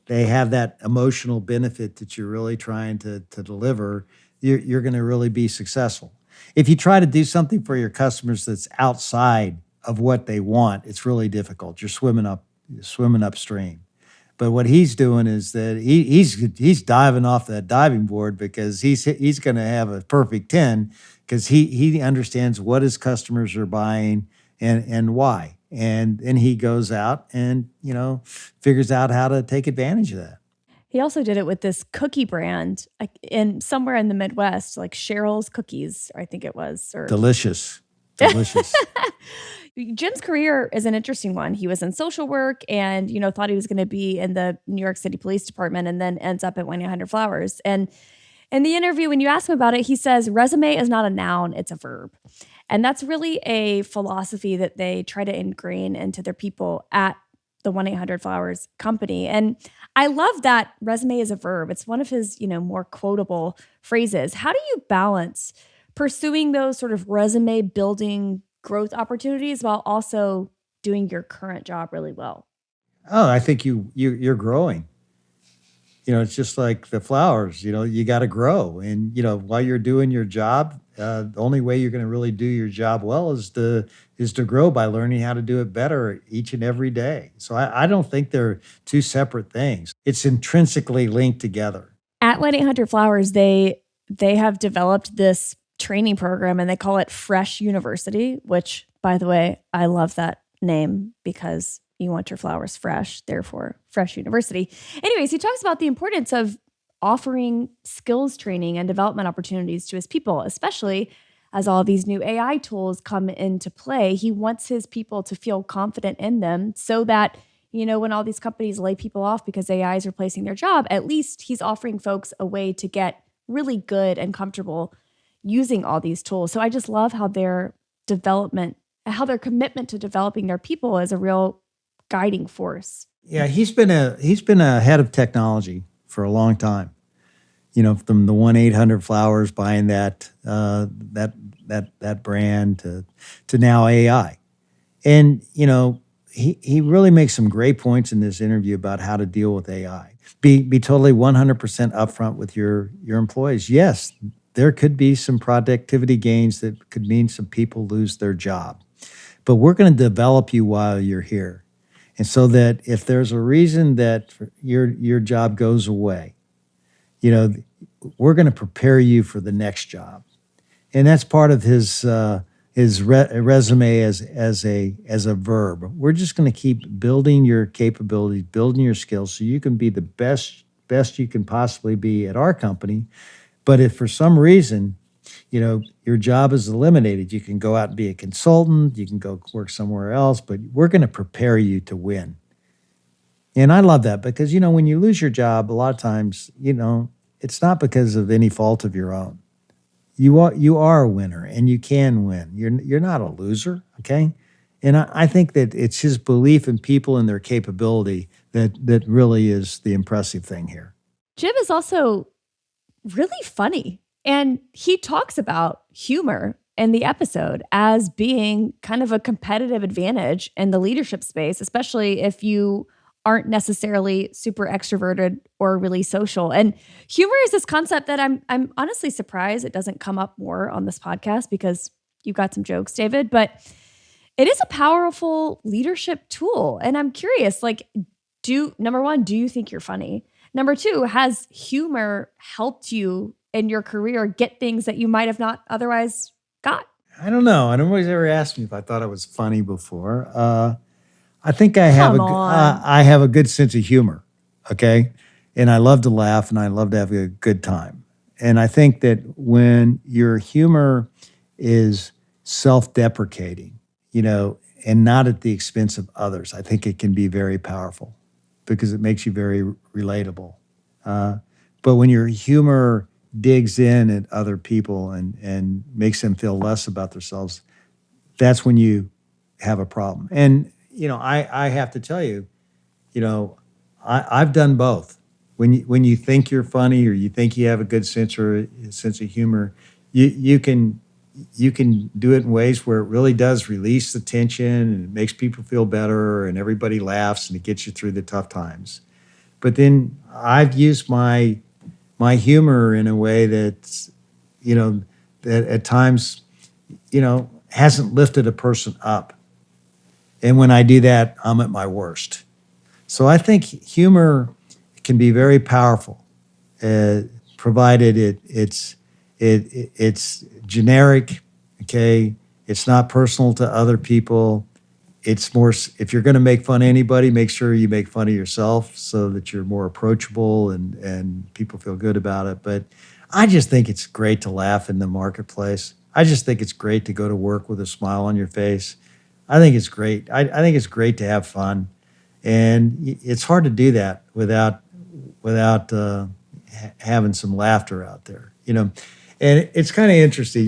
S2: they have that emotional benefit that you're really trying to deliver, you're going to really be successful. If you try to do something for your customers that's outside of what they want, it's really difficult. You're swimming upstream. But what he's doing is that he's diving off that diving board because he's going to have a perfect 10 because he understands what his customers are buying and why. And then he goes out and, figures out how to take advantage of that.
S3: He also did it with this cookie brand in somewhere in the Midwest, like Cheryl's Cookies, I think it was. Or
S2: Delicious.
S3: Jim's career is an interesting one. He was in social work and, thought he was going to be in the New York City Police Department and then ends up at 1-800-Flowers. And in the interview, when you ask him about it, he says, resume is not a noun, it's a verb. And that's really a philosophy that they try to ingrain into their people at the 1-800-Flowers company. And I love that resume is a verb. It's one of his, more quotable phrases. How do you balance pursuing those sort of resume building growth opportunities while also doing your current job really well?
S2: Oh, I think you're growing. It's just like the flowers, you got to grow. And, while you're doing your job, the only way you're going to really do your job well is to grow by learning how to do it better each and every day. So I don't think they're two separate things. It's intrinsically linked together.
S3: At 1-800-Flowers, they have developed this training program and they call it Fresh University, which, by the way, I love that name because you want your flowers fresh, therefore Fresh University. Anyways, he talks about the importance of offering skills training and development opportunities to his people, especially as all these new AI tools come into play. He wants his people to feel confident in them so that, when all these companies lay people off because AI is replacing their job, at least he's offering folks a way to get really good and comfortable using all these tools. So I just love how their commitment to developing their people is a real guiding force.
S2: Yeah, he's been a head of technology for a long time. From the 1-800-Flowers buying that brand to now AI, and he really makes some great points in this interview about how to deal with AI. Be totally 100% upfront with your employees. Yes, there could be some productivity gains that could mean some people lose their job, but we're going to develop you while you're here. And so that if there's a reason that your job goes away, we're going to prepare you for the next job. And that's part of his resume as a verb. We're just going to keep building your capabilities, building your skills so you can be the best you can possibly be at our company. But if for some reason, your job is eliminated, you can go out and be a consultant, you can go work somewhere else, but we're going to prepare you to win. And I love that because, when you lose your job, a lot of times, it's not because of any fault of your own. You are a winner and you can win. You're not a loser, okay? And I think that it's his belief in people and their capability that really is the impressive thing here.
S3: Jim is also really funny. And he talks about humor in the episode as being kind of a competitive advantage in the leadership space, especially if you aren't necessarily super extroverted or really social. And humor is this concept that I'm honestly surprised it doesn't come up more on this podcast because you've got some jokes, David, but it is a powerful leadership tool. And I'm curious, number one, do you think you're funny? Number two, has humor helped you in your career get things that you might have not otherwise got?
S2: I don't know. Nobody's ever asked me if I thought I was funny before. I think
S3: Come on.
S2: I have a good sense of humor, okay? And I love to laugh and I love to have a good time. And I think that when your humor is self-deprecating, and not at the expense of others, I think it can be very powerful because it makes you very relatable. But when your humor digs in at other people and makes them feel less about themselves, that's when you have a problem. And, I have to tell you, I've done both. When you think you're funny or you think you have a good sense of humor, you can do it in ways where it really does release the tension and it makes people feel better and everybody laughs and it gets you through the tough times. But then I've used my humor in a way that's, that at times, hasn't lifted a person up. And when I do that, I'm at my worst. So I think humor can be very powerful, provided it's generic, okay? It's not personal to other people. It's more, if you're going to make fun of anybody, make sure you make fun of yourself so that you're more approachable and people feel good about it. But I just think it's great to laugh in the marketplace. I just think it's great to go to work with a smile on your face. I think it's great. I think it's great to have fun. And it's hard to do that without having some laughter out there, And it's kind of interesting,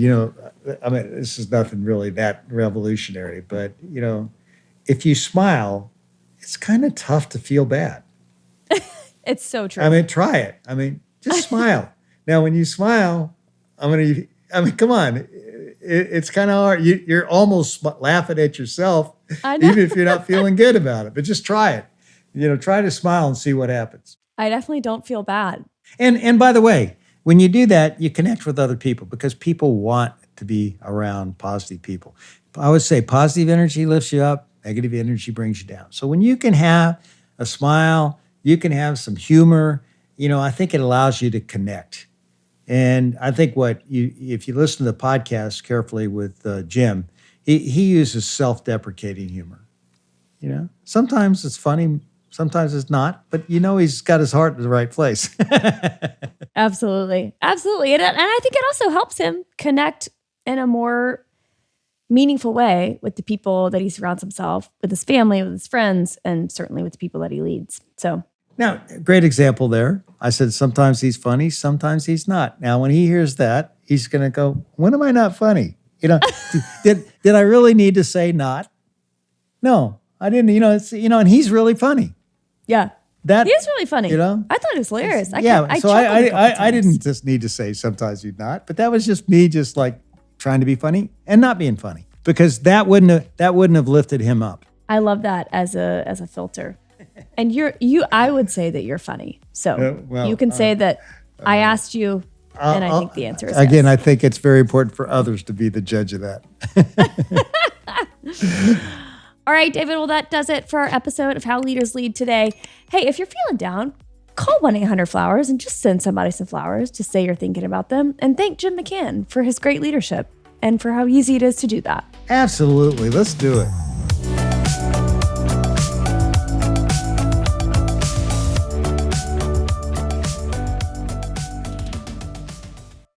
S2: I mean, this is nothing really that revolutionary, but, if you smile, it's kind of tough to feel bad.
S3: It's so true.
S2: I mean, try it. I mean, just smile. Now, when you smile, come on. It's kind of hard. You're almost laughing at yourself, even if you're not feeling good about it. But just try it. Try to smile and see what happens.
S3: I definitely don't feel bad.
S2: And by the way, when you do that, you connect with other people because people want to be around positive people. I would say positive energy lifts you up, negative energy brings you down. So when you can have a smile, you can have some humor, I think it allows you to connect. And I think if you listen to the podcast carefully with Jim, he uses self-deprecating humor. Sometimes it's funny, sometimes it's not, but he's got his heart in the right place.
S3: Absolutely. Absolutely. And I think it also helps him connect in a more meaningful way with the people that he surrounds himself, with his family, with his friends, and certainly with the people that he leads. So
S2: now, great example there. I said sometimes he's funny, sometimes he's not. Now, when he hears that, he's going to go, when am I not funny? Did I really need to say not? No, I didn't. And he's really funny.
S3: Yeah. He is really funny. I thought it was hilarious.
S2: I didn't just need to say sometimes you're not, but that was just me just like trying to be funny and not being funny because that wouldn't have lifted him up.
S3: I love that as a filter. And I would say that you're funny. So you can say that I asked you and I think the answer is
S2: again,
S3: yes.
S2: I think it's very important for others to be the judge of that.
S3: All right, David, well, that does it for our episode of How Leaders Lead today. Hey, if you're feeling down, call 1-800-FLOWERS and just send somebody some flowers. Just say you're thinking about them. And thank Jim McCann for his great leadership and for how easy it is to do that.
S2: Absolutely. Let's do it.